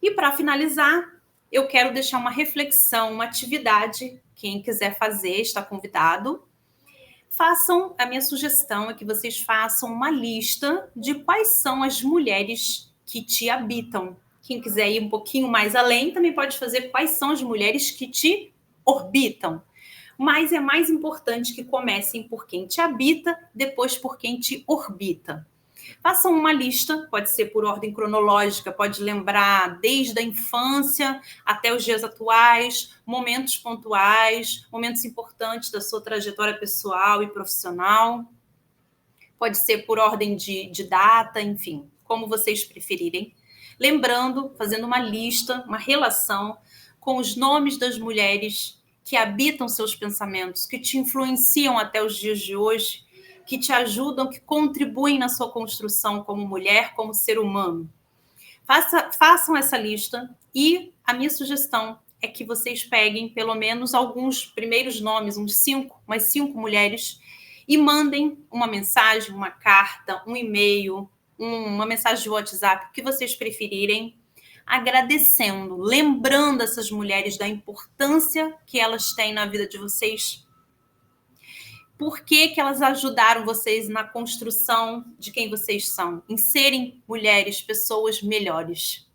E para finalizar, eu quero deixar uma reflexão, uma atividade. Quem quiser fazer está convidado. A minha sugestão é que vocês façam uma lista de quais são as mulheres que te habitam. Quem quiser ir um pouquinho mais além, também pode fazer quais são as mulheres que te orbitam. Mas é mais importante que comecem por quem te habita, depois por quem te orbita. Façam uma lista, pode ser por ordem cronológica, pode lembrar desde a infância até os dias atuais, momentos pontuais, momentos importantes da sua trajetória pessoal e profissional. Pode ser por ordem de data, enfim, como vocês preferirem. Lembrando, fazendo uma lista, uma relação com os nomes das mulheres que habitam seus pensamentos, que te influenciam até os dias de hoje, que te ajudam, que contribuem na sua construção como mulher, como ser humano. Façam essa lista e a minha sugestão é que vocês peguem pelo menos alguns primeiros nomes, umas 5 mulheres, e mandem uma mensagem, uma carta, um e-mail, uma mensagem de WhatsApp, o que vocês preferirem, agradecendo, lembrando essas mulheres da importância que elas têm na vida de vocês. Por que elas ajudaram vocês na construção de quem vocês são, em serem mulheres, pessoas melhores.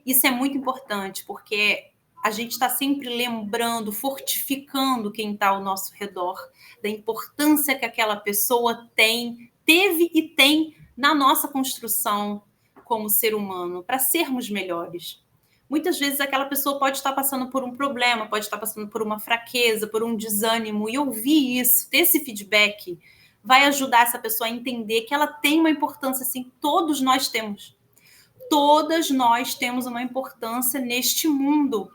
Isso é muito importante, porque a gente está sempre lembrando, fortificando quem está ao nosso redor, da importância que aquela pessoa teve e tem na nossa construção como ser humano, para sermos melhores. Muitas vezes aquela pessoa pode estar passando por um problema, pode estar passando por uma fraqueza, por um desânimo, e ouvir isso, ter esse feedback, vai ajudar essa pessoa a entender que ela tem uma importância, sim, todos nós temos. Todas nós temos uma importância neste mundo.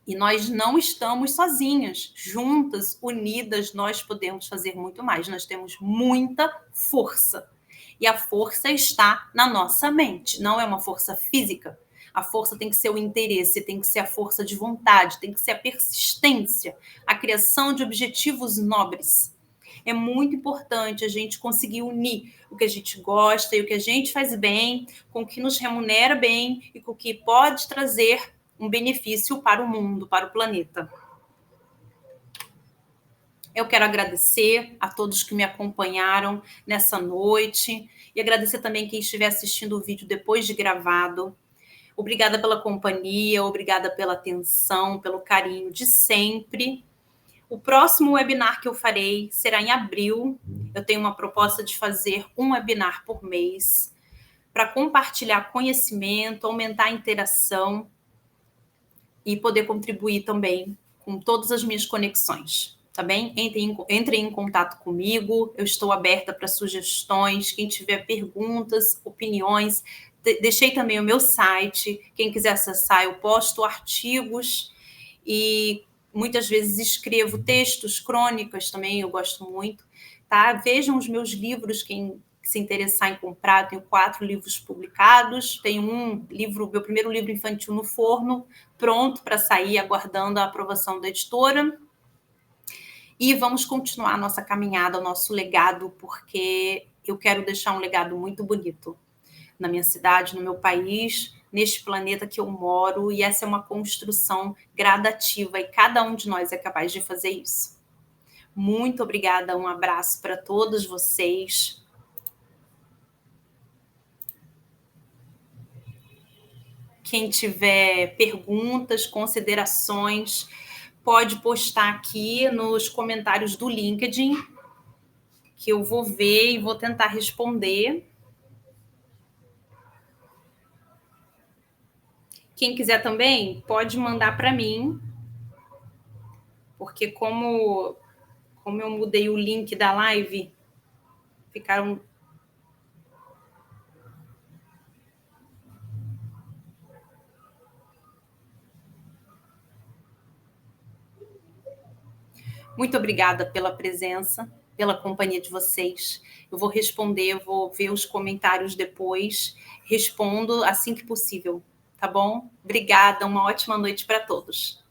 E nós não estamos sozinhas. Juntas, unidas, nós podemos fazer muito mais. Nós temos muita força. E a força está na nossa mente, não é uma força física. A força tem que ser o interesse, tem que ser a força de vontade, tem que ser a persistência, a criação de objetivos nobres. É muito importante a gente conseguir unir o que a gente gosta e o que a gente faz bem, com o que nos remunera bem e com o que pode trazer um benefício para o mundo, para o planeta. Eu quero agradecer a todos que me acompanharam nessa noite e agradecer também quem estiver assistindo o vídeo depois de gravado. Obrigada pela companhia, obrigada pela atenção, pelo carinho de sempre. O próximo webinar que eu farei será em abril. Eu tenho uma proposta de fazer um webinar por mês para compartilhar conhecimento, aumentar a interação e poder contribuir também com todas as minhas conexões, tá bem? Entrem em contato comigo, eu estou aberta para sugestões, quem tiver perguntas, opiniões. Deixei também o meu site, quem quiser acessar, eu posto artigos e muitas vezes escrevo textos, crônicas também, eu gosto muito, tá? Vejam os meus livros, quem se interessar em comprar, tenho 4 livros publicados, tenho meu primeiro livro infantil no forno, pronto para sair, aguardando a aprovação da editora. E vamos continuar a nossa caminhada, o nosso legado, porque eu quero deixar um legado muito bonito na minha cidade, no meu país, neste planeta que eu moro, e essa é uma construção gradativa, e cada um de nós é capaz de fazer isso. Muito obrigada, um abraço para todos vocês. Quem tiver perguntas, considerações, pode postar aqui nos comentários do LinkedIn. que eu vou ver e vou tentar responder. Quem quiser também, pode mandar para mim, porque como eu mudei o link da live, ficaram... Muito obrigada pela presença, pela companhia de vocês. Eu vou responder, eu vou ver os comentários depois, respondo assim que possível, tá bom? Obrigada, uma ótima noite para todos.